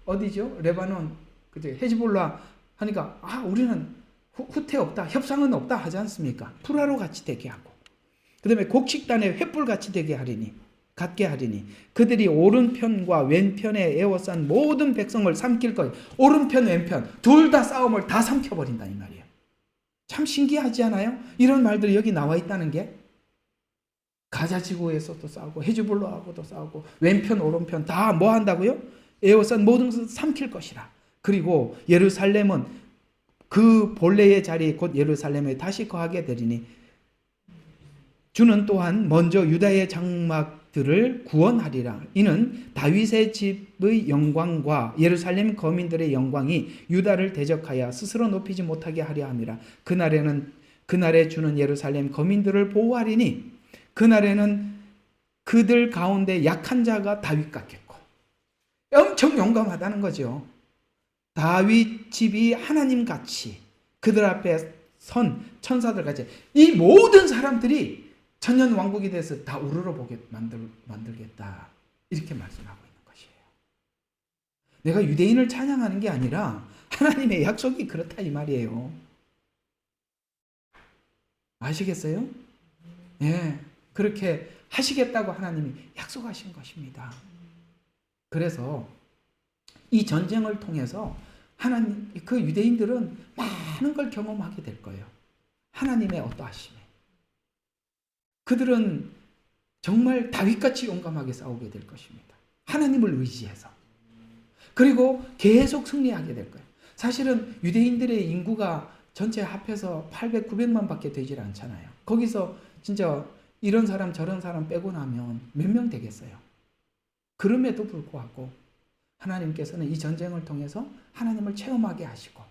어디죠? 레바논, 그죠? 헤즈볼라 하니까, 우리는 후퇴 없다, 협상은 없다 하지 않습니까? 불화로 같이 되게 하고. 그 다음에 곡식단에 횃불 같이 되게 갖게 하리니 그들이 오른편과 왼편에 에워싼 모든 백성을 삼킬 거예요. 오른편 왼편 둘 다 싸움을 다 삼켜버린다 이 말이에요. 참 신기하지 않아요? 이런 말들이 여기 나와 있다는 게. 가자 지구에서도 싸우고 헤즈볼라하고도 싸우고 왼편 오른편 다 뭐 한다고요? 에워싼 모든 것을 삼킬 것이라. 그리고 예루살렘은 그 본래의 자리 곧 예루살렘에 다시 거하게 되리니 주는 또한 먼저 유다의 장막들을 구원하리라. 이는 다윗의 집의 영광과 예루살렘 거민들의 영광이 유다를 대적하여 스스로 높이지 못하게 하려 함이라. 그날에 주는 예루살렘 거민들을 보호하리니 그날에는 그들 가운데 약한 자가 다윗 같겠고. 엄청 용감하다는 거죠. 다윗 집이 하나님같이 그들 앞에 선 천사들 같이 이 모든 사람들이 천년 왕국에 대해서 다 우러러보게 만들겠다. 이렇게 말씀하고 있는 것이에요. 내가 유대인을 찬양하는 게 아니라 하나님의 약속이 그렇다 이 말이에요. 아시겠어요? 예, 그렇게 하시겠다고 하나님이 약속하신 것입니다. 그래서 이 전쟁을 통해서 하나님, 그 유대인들은 많은 걸 경험하게 될 거예요. 하나님의 어떠하심에. 그들은 정말 다윗같이 용감하게 싸우게 될 것입니다. 하나님을 의지해서. 그리고 계속 승리하게 될 거예요. 사실은 유대인들의 인구가 전체 합해서 800, 900만 밖에 되질 않잖아요. 거기서 진짜 이런 사람 저런 사람 빼고 나면 몇 명 되겠어요. 그럼에도 불구하고 하나님께서는 이 전쟁을 통해서 하나님을 체험하게 하시고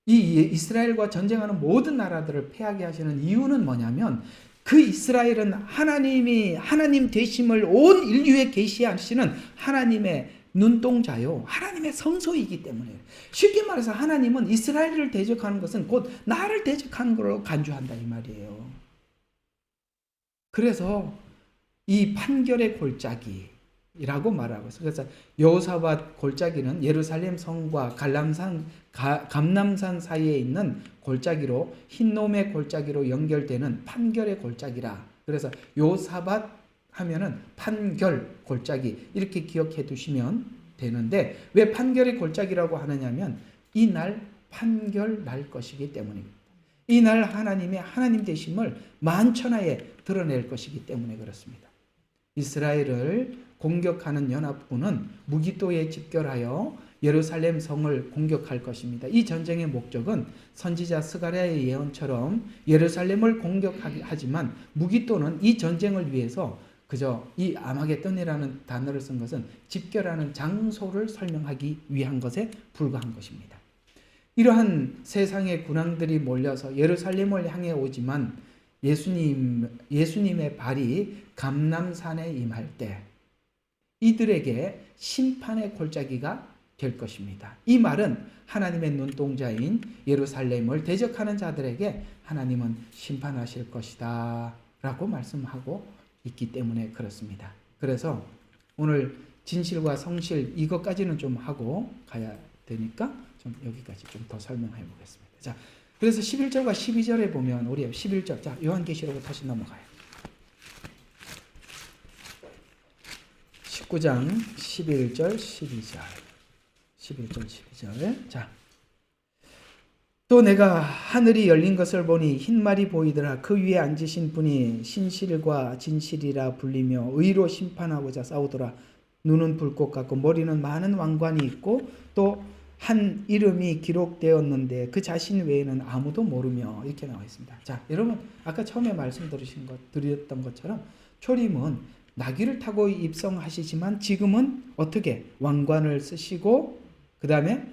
이 이스라엘과 전쟁하는 모든 나라들을 패하게 하시는 이유는 뭐냐면 그 이스라엘은 하나님이 하나님 되심을 온 인류에 계시하시는 하나님의 눈동자요. 하나님의 성소이기 때문에. 쉽게 말해서 하나님은 이스라엘을 대적하는 것은 곧 나를 대적하는 걸로 간주한다 이 말이에요. 그래서 이 판결의 골짜기라고 말하고 있어요. 그래서 여호사밧 골짜기는 예루살렘 성과 감람산 사이에 있는 골짜기로 흰놈의 골짜기로 연결되는 판결의 골짜기라. 그래서 여호사밧 하면은 판결 골짜기 이렇게 기억해 두시면 되는데 왜 판결의 골짜기라고 하느냐면 이 날 판결 날 것이기 때문입니다. 이 날 하나님의 하나님 되심을 만천하에 드러낼 것이기 때문에 그렇습니다. 이스라엘을 공격하는 연합군은 무기토에 집결하여 예루살렘 성을 공격할 것입니다. 이 전쟁의 목적은 선지자 스가랴의 예언처럼 예루살렘을 공격하지만 무기토는 이 전쟁을 위해서 그저 이 아마겟돈이라는 단어를 쓴 것은 집결하는 장소를 설명하기 위한 것에 불과한 것입니다. 이러한 세상의 군왕들이 몰려서 예루살렘을 향해 오지만 예수님의 발이 감람산에 임할 때 이들에게 심판의 골짜기가 될 것입니다. 이 말은 하나님의 눈동자인 예루살렘을 대적하는 자들에게 하나님은 심판하실 것이다 라고 말씀하고 있기 때문에 그렇습니다. 그래서 오늘 진실과 성실 이것까지는 좀 하고 가야 되니까 좀 여기까지 좀 더 설명해 보겠습니다. 자, 그래서 11절과 12절에 보면 우리 11절, 자 요한계시록 다시 넘어가요. 19장 11절 12절 11절 12절 자, 또 내가 하늘이 열린 것을 보니 흰 말이 보이더라. 그 위에 앉으신 분이 신실과 진실이라 불리며 의로 심판하고자 싸우더라. 눈은 불꽃 같고 머리는 많은 왕관이 있고 또 한 이름이 기록되었는데 그 자신 외에는 아무도 모르며 이렇게 나와 있습니다. 자, 여러분 아까 처음에 드렸던 것처럼 초림은 나귀를 타고 입성하시지만 지금은 어떻게 왕관을 쓰시고 그 다음에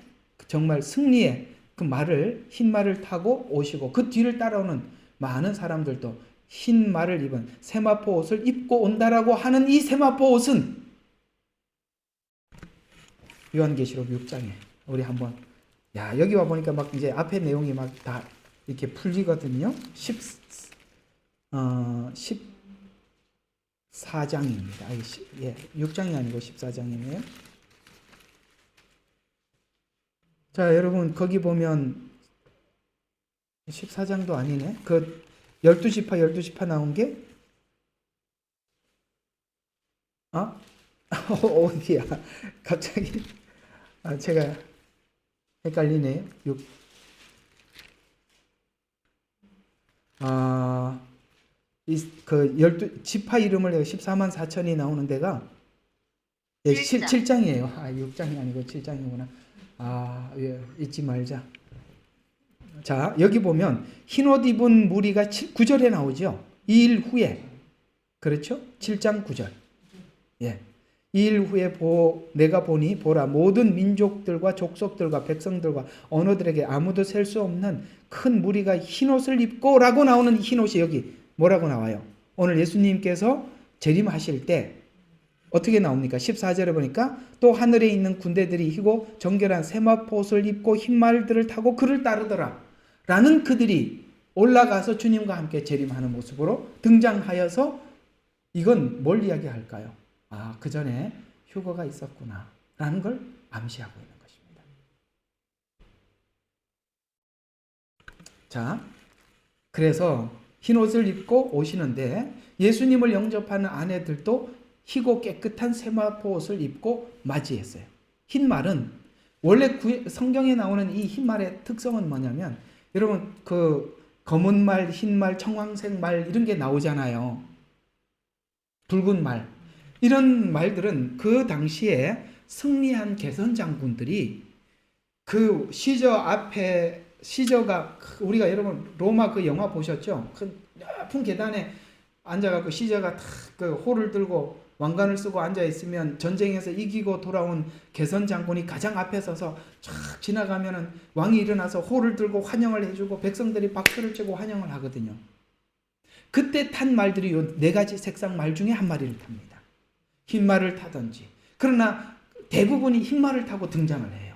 정말 승리의 그 말을 흰 말을 타고 오시고 그 뒤를 따라오는 많은 사람들도 흰 말을 입은 세마포 옷을 입고 온다라고 하는 이 세마포 옷은 요한계시록 6장에 우리 한번 여기 와 보니까 막 이제 앞에 내용이 막 다 이렇게 풀리거든요. 14장입니다. 6장이 아니고 14장이네요. 자, 여러분 거기 보면 14장도 아니네. 그 12지파 나온 게 어디야? 갑자기 제가 헷갈리네요. 그 12지파 이름을 14만 4천이 나오는 데가 7장이에요. 6장이 아니고 7장이구나. 잊지 말자. 자, 여기 보면 흰옷 입은 무리가 9절에 나오죠. 2일 후에. 그렇죠? 7장 9절. 예. 2일 후에 내가 보니 보라 모든 민족들과 족속들과 백성들과 언어들에게 아무도 셀 수 없는 큰 무리가 흰옷을 입고 라고 나오는 흰옷이 여기 뭐라고 나와요? 오늘 예수님께서 재림하실 때 어떻게 나옵니까? 14절에 보니까 또 하늘에 있는 군대들이 희고 정결한 세마포옷을 입고 흰 말들을 타고 그를 따르더라 라는 그들이 올라가서 주님과 함께 재림하는 모습으로 등장하여서 이건 뭘 이야기할까요? 그 전에 휴거가 있었구나 라는 걸 암시하고 있는 것입니다. 자, 그래서 흰 옷을 입고 오시는데 예수님을 영접하는 아내들도 희고 깨끗한 세마포 옷을 입고 맞이했어요. 흰 말은 원래 성경에 나오는 이 흰 말의 특성은 뭐냐면 여러분 그 검은 말, 흰 말, 청황색 말 이런 게 나오잖아요. 붉은 말. 이런 말들은 그 당시에 승리한 개선 장군들이 그 시저 앞에 시저가 우리가 여러분 로마 그 영화 보셨죠? 그 높은 계단에 앉아갖고 시저가 탁 그 호를 들고 왕관을 쓰고 앉아 있으면 전쟁에서 이기고 돌아온 개선 장군이 가장 앞에 서서 쫙 지나가면은 왕이 일어나서 호를 들고 환영을 해주고 백성들이 박수를 치고 환영을 하거든요. 그때 탄 말들이 요 네 가지 색상 말 중에 한 마리를 탑니다. 흰 말을 타든지. 그러나 대부분이 흰 말을 타고 등장을 해요.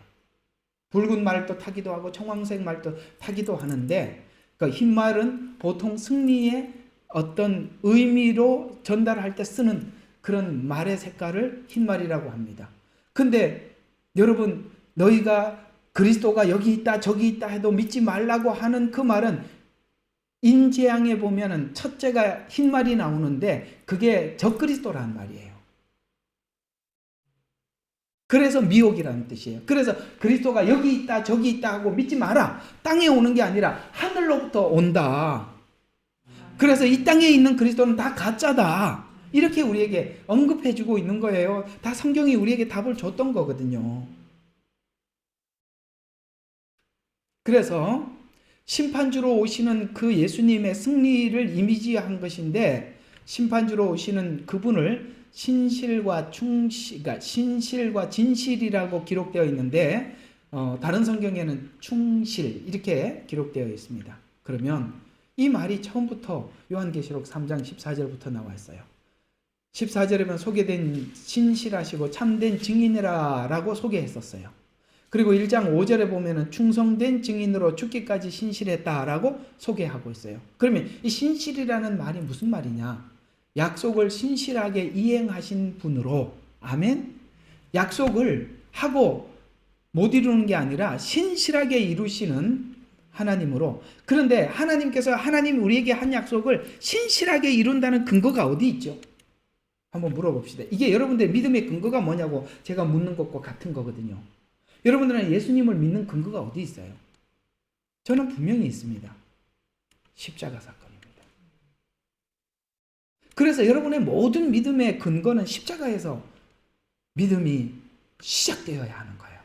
붉은 말도 타기도 하고 청황색 말도 타기도 하는데 그 흰 말은 보통 승리의 어떤 의미로 전달할 때 쓰는 그런 말의 색깔을 흰 말이라고 합니다. 근데 여러분 너희가 그리스도가 여기 있다 저기 있다 해도 믿지 말라고 하는 그 말은 인재양에 보면은 첫째가 흰 말이 나오는데 그게 적그리스도라는 말이에요. 그래서 미혹이라는 뜻이에요. 그래서 그리스도가 여기 있다 저기 있다 하고 믿지 마라. 땅에 오는 게 아니라 하늘로부터 온다. 그래서 이 땅에 있는 그리스도는 다 가짜다. 이렇게 우리에게 언급해주고 있는 거예요. 다 성경이 우리에게 답을 줬던 거거든요. 그래서 심판주로 오시는 그 예수님의 승리를 이미지한 것인데 심판주로 오시는 그분을 신실과 그러니까 신실과 진실이라고 기록되어 있는데 다른 성경에는 충실 이렇게 기록되어 있습니다. 그러면 이 말이 처음부터 요한계시록 3장 14절부터 나와 있어요. 14절에 보면 소개된 신실하시고 참된 증인이라 라고 소개했었어요. 그리고 1장 5절에 보면은 충성된 증인으로 죽기까지 신실했다라고 소개하고 있어요. 그러면 이 신실이라는 말이 무슨 말이냐? 약속을 신실하게 이행하신 분으로, 아멘? 약속을 하고 못 이루는 게 아니라 신실하게 이루시는 하나님으로. 그런데 하나님께서 하나님 우리에게 한 약속을 신실하게 이룬다는 근거가 어디 있죠? 한번 물어봅시다. 이게 여러분들의 믿음의 근거가 뭐냐고 제가 묻는 것과 같은 거거든요. 여러분들은 예수님을 믿는 근거가 어디 있어요? 저는 분명히 있습니다. 십자가 사건입니다. 그래서 여러분의 모든 믿음의 근거는 십자가에서 믿음이 시작되어야 하는 거예요.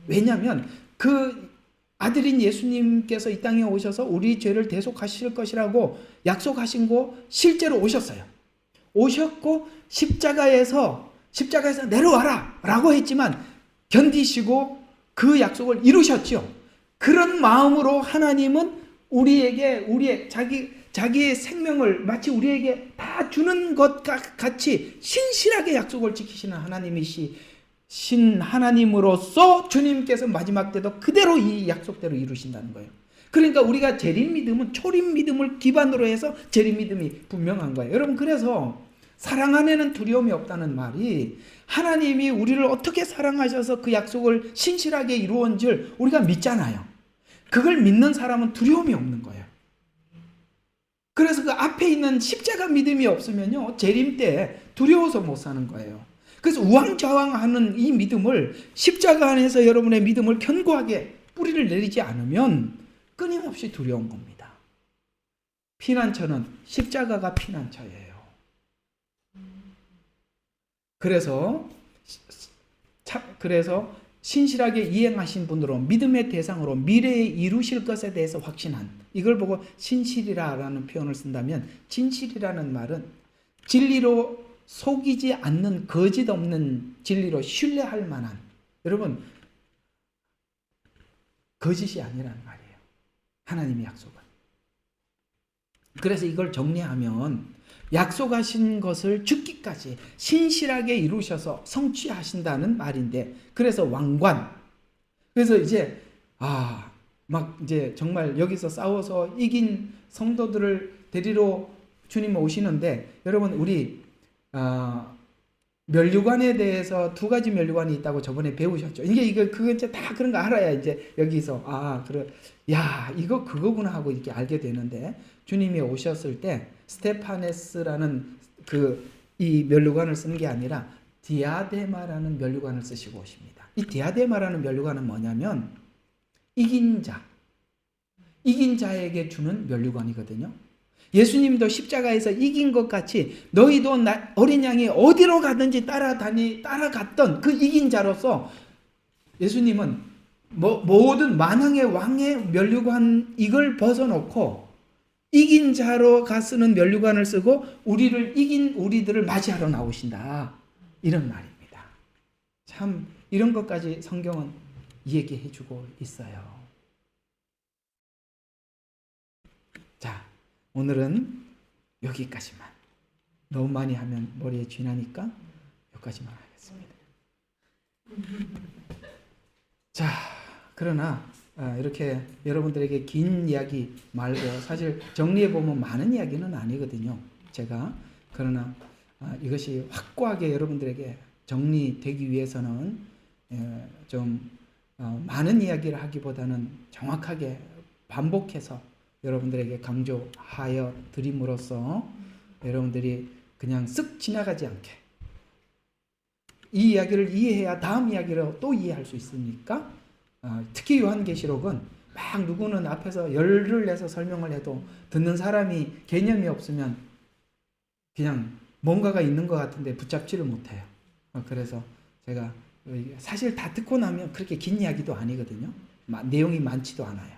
왜냐하면 그 아들인 예수님께서 이 땅에 오셔서 우리 죄를 대속하실 것이라고 약속하신 거 실제로 오셨어요. 오셨고 십자가에서 내려와라 라고 했지만 견디시고 그 약속을 이루셨죠. 그런 마음으로 하나님은 우리에게 자기의 생명을 마치 우리에게 다 주는 것과 같이 신실하게 약속을 지키시는 하나님이신 하나님으로서 주님께서 마지막 때도 그대로 이 약속대로 이루신다는 거예요. 그러니까 우리가 재림 믿음은 초림 믿음을 기반으로 해서 재림 믿음이 분명한 거예요. 여러분 그래서 사랑 안에는 두려움이 없다는 말이 하나님이 우리를 어떻게 사랑하셔서 그 약속을 신실하게 이루은 줄 우리가 믿잖아요. 그걸 믿는 사람은 두려움이 없는 거예요. 그래서 그 앞에 있는 십자가 믿음이 없으면요 재림 때 두려워서 못 사는 거예요. 그래서 우왕좌왕하는 이 믿음을 십자가 안에서 여러분의 믿음을 견고하게 뿌리를 내리지 않으면 끊임없이 두려운 겁니다. 피난처는 십자가가 피난처예요. 그래서 신실하게 이행하신 분으로 믿음의 대상으로 미래에 이루실 것에 대해서 확신한, 이걸 보고 신실이라는 표현을 쓴다면 진실이라는 말은 진리로 속이지 않는 거짓 없는 진리로 신뢰할 만한, 여러분 거짓이 아니라는 말이에요. 하나님의 약속은. 그래서 이걸 정리하면 약속하신 것을 죽기까지 신실하게 이루셔서 성취하신다는 말인데, 그래서 왕관. 그래서 이제 막 이제 정말 여기서 싸워서 이긴 성도들을 데리러 주님 오시는데, 여러분 우리 면류관에 대해서 두 가지 면류관이 있다고 저번에 배우셨죠. 그거 이제 다 그런 거 알아야 이제 여기서, 이거 그거구나 하고 이렇게 알게 되는데, 주님이 오셨을 때 스테파네스라는 이 면류관을 쓰는 게 아니라 디아데마라는 면류관을 쓰시고 오십니다. 이 디아데마라는 면류관은 뭐냐면 이긴 자에게 주는 면류관이거든요. 예수님도 십자가에서 이긴 것 같이 너희도 어린 양이 어디로 가든지 따라갔던 그 이긴 자로서 예수님은 모든 만왕의 왕의 면류관 이걸 벗어놓고 이긴 자로 쓰는 면류관을 쓰고 이긴 우리들을 맞이하러 나오신다. 이런 말입니다. 참 이런 것까지 성경은 얘기해 주고 있어요. 자, 오늘은 여기까지만. 너무 많이 하면 머리에 쥐나니까 여기까지만 하겠습니다. 자, 그러나 이렇게 여러분들에게 긴 이야기 말고 사실 정리해보면 많은 이야기는 아니거든요. 그러나 이것이 확고하게 여러분들에게 정리되기 위해서는 좀 많은 이야기를 하기보다는 정확하게 반복해서 여러분들에게 강조하여 드림으로써 여러분들이 그냥 쓱 지나가지 않게 이 이야기를 이해해야 다음 이야기를 또 이해할 수 있으니까 특히 요한계시록은 막 누구는 앞에서 열을 내서 설명을 해도 듣는 사람이 개념이 없으면 그냥 뭔가가 있는 것 같은데 붙잡지를 못해요. 그래서 제가 사실 다 듣고 나면 그렇게 긴 이야기도 아니거든요. 내용이 많지도 않아요.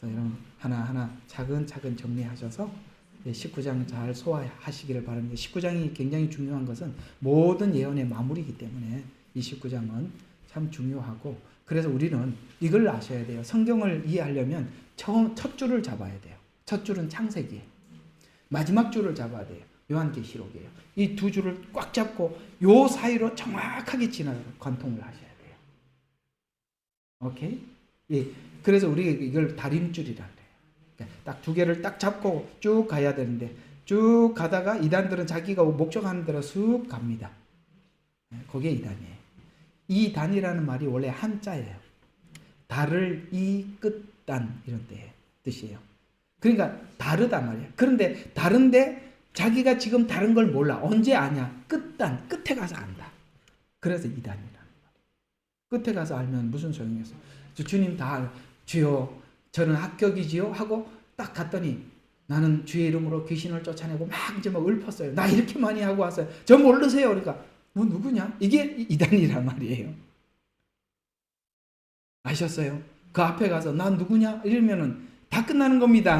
그래서 여러분 하나하나 차근차근 정리하셔서 19장 잘 소화하시기를 바랍니다. 19장이 굉장히 중요한 것은 모든 예언의 마무리이기 때문에 이 19장은 참 중요하고 그래서 우리는 이걸 아셔야 돼요. 성경을 이해하려면 첫 줄을 잡아야 돼요. 첫 줄은 창세기예요. 마지막 줄을 잡아야 돼요. 요한계시록이에요. 이 두 줄을 꽉 잡고 요 사이로 정확하게 관통을 하셔야 돼요. 오케이? 예. 그래서 우리가 이걸 다림줄이라 그래요. 딱 두 개를 딱 잡고 쭉 가야 되는데 쭉 가다가 이단들은 자기가 목적하는 대로 쑥 갑니다. 그게 이단이에요. 이단이라는 말이 원래 한자예요. 달을 이 끝단 이런 뜻이에요. 그러니까 다르단 말이에요. 그런데 다른데 자기가 지금 다른 걸 몰라. 언제 아냐? 끝단, 끝에 가서 안다. 그래서 이단이라는 말이에요. 끝에 가서 알면 무슨 소용이 있어요? 주님 주여 저는 합격이지요? 하고 딱 갔더니 나는 주의 이름으로 귀신을 쫓아내고 막 읊었어요. 나 이렇게 많이 하고 왔어요. 저 모르세요? 그러니까 뭐 누구냐? 이게 이단이란 말이에요. 아셨어요? 그 앞에 가서 난 누구냐? 이러면은 다 끝나는 겁니다.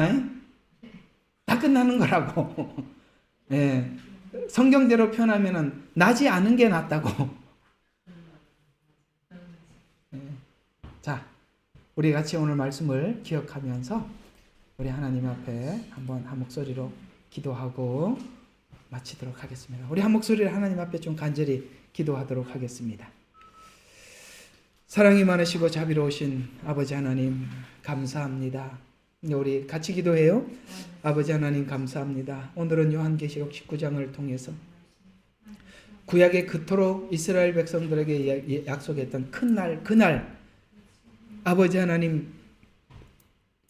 다 끝나는 거라고. 예. 성경대로 표현하면은 나지 않은 게 낫다고. 예. 자, 우리 같이 오늘 말씀을 기억하면서 우리 하나님 앞에 한번 한 목소리로 기도하고 마치도록 하겠습니다. 우리 한 목소리로 하나님 앞에 좀 간절히 기도하도록 하겠습니다. 사랑이 많으시고 자비로우신 아버지 하나님 감사합니다. 우리 같이 기도해요. 아버지 하나님 감사합니다. 오늘은 요한계시록 19장을 통해서 구약에 그토록 이스라엘 백성들에게 약속했던 큰 날, 그날 아버지 하나님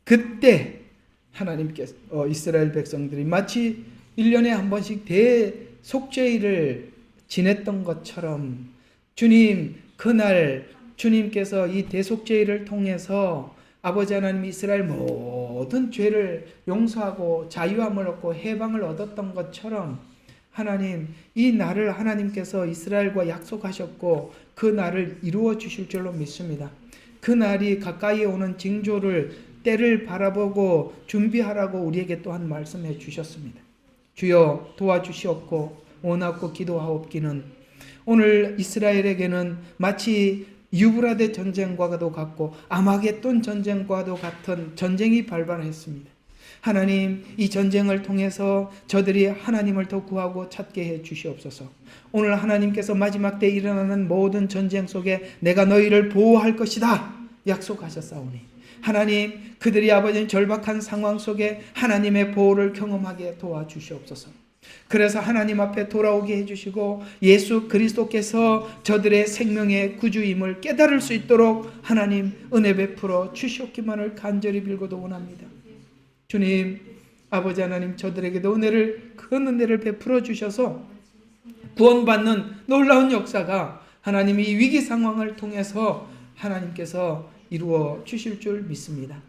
그때 하나님께서 이스라엘 백성들이 마치 1년에 한 번씩 대속죄일을 지냈던 것처럼 주님 그날 주님께서 이 대속죄일을 통해서 아버지 하나님 이스라엘 모든 죄를 용서하고 자유함을 얻고 해방을 얻었던 것처럼 하나님 이 날을 하나님께서 이스라엘과 약속하셨고 그 날을 이루어 주실 줄로 믿습니다. 그 날이 가까이 오는 징조를 때를 바라보고 준비하라고 우리에게 또한 말씀해 주셨습니다. 주여 도와주시옵고 원하고 기도하옵기는 오늘 이스라엘에게는 마치 유브라데 전쟁과도 같고 아마겟돈 전쟁과도 같은 전쟁이 발발했습니다. 하나님 이 전쟁을 통해서 저들이 하나님을 더 구하고 찾게 해 주시옵소서. 오늘 하나님께서 마지막 때 일어나는 모든 전쟁 속에 내가 너희를 보호할 것이다 약속하셨사오니 하나님 그들이 아버지는 절박한 상황 속에 하나님의 보호를 경험하게 도와주시옵소서. 그래서 하나님 앞에 돌아오게 해주시고 예수 그리스도께서 저들의 생명의 구주임을 깨달을 수 있도록 하나님 은혜 베풀어 주시옵기만을 간절히 빌고도 원합니다. 주님, 아버지 하나님, 저들에게도 큰 은혜를 베풀어 주셔서 구원받는 놀라운 역사가 하나님이 이 위기 상황을 통해서 하나님께서 이루어 주실 줄 믿습니다.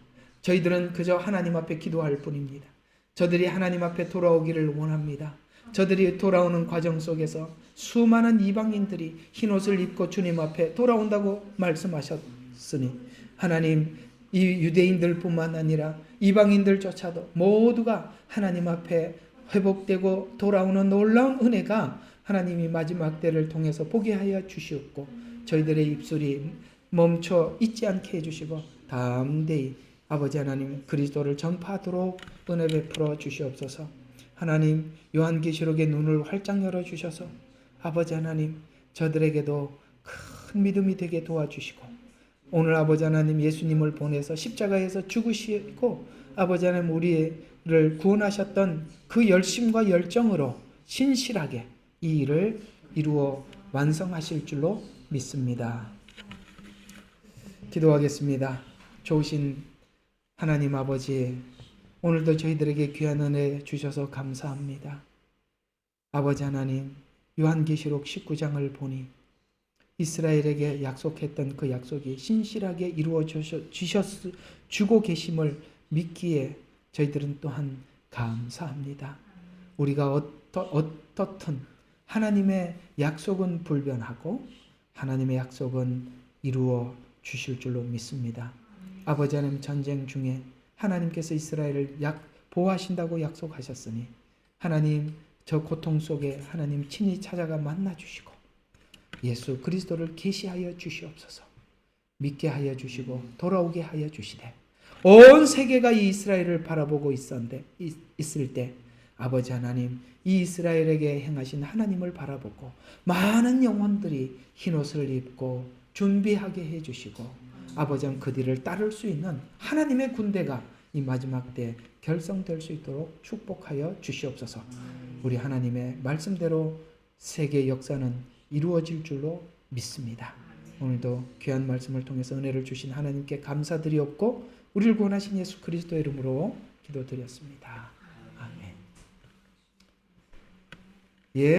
저희들은 그저 하나님 앞에 기도할 뿐입니다. 저들이 하나님 앞에 돌아오기를 원합니다. 저들이 돌아오는 과정 속에서 수많은 이방인들이 흰옷을 입고 주님 앞에 돌아온다고 말씀하셨으니 하나님, 이 유대인들뿐만 아니라 이방인들조차도 모두가 하나님 앞에 회복되고 돌아오는 놀라운 은혜가 하나님이 마지막 때를 통해서 보게 하여 주시옵고 저희들의 입술이 멈춰 있지 않게 해주시고 담대히 아버지 하나님 그리스도를 전파하도록 은혜 베풀어 주시옵소서. 하나님, 요한계시록의 눈을 활짝 열어주셔서 아버지 하나님 저들에게도 큰 믿음이 되게 도와주시고 오늘 아버지 하나님 예수님을 보내서 십자가에서 죽으시고 아버지 하나님 우리를 구원하셨던 그 열심과 열정으로 신실하게 이 일을 이루어 완성하실 줄로 믿습니다. 기도하겠습니다. 좋으신 하나님 아버지, 오늘도 저희들에게 귀한 은혜 주셔서 감사합니다. 아버지 하나님, 요한계시록 19장을 보니 이스라엘에게 약속했던 그 약속이 신실하게 이루어 주고 계심을 믿기에 저희들은 또한 감사합니다. 우리가 어떻든 하나님의 약속은 불변하고 하나님의 약속은 이루어 주실 줄로 믿습니다. 아버지 하나님, 전쟁 중에 하나님께서 이스라엘을 보호하신다고 약속하셨으니 하나님 저 고통 속에 하나님 친히 찾아가 만나 주시고 예수 그리스도를 계시하여 주시옵소서. 믿게 하여 주시고 돌아오게 하여 주시되 온 세계가 이 이스라엘을 바라보고 있을 때 아버지 하나님, 이 이스라엘에게 행하신 하나님을 바라보고 많은 영혼들이 흰옷을 입고 준비하게 해주시고 아버지 하나님 그들을 따를 수 있는 하나님의 군대가 이 마지막 때 결성될 수 있도록 축복하여 주시옵소서. 우리 하나님의 말씀대로 세계 역사는 이루어질 줄로 믿습니다. 오늘도 귀한 말씀을 통해서 은혜를 주신 하나님께 감사드리옵고 우리를 구원하신 예수 그리스도의 이름으로 기도드렸습니다. 아멘. 예.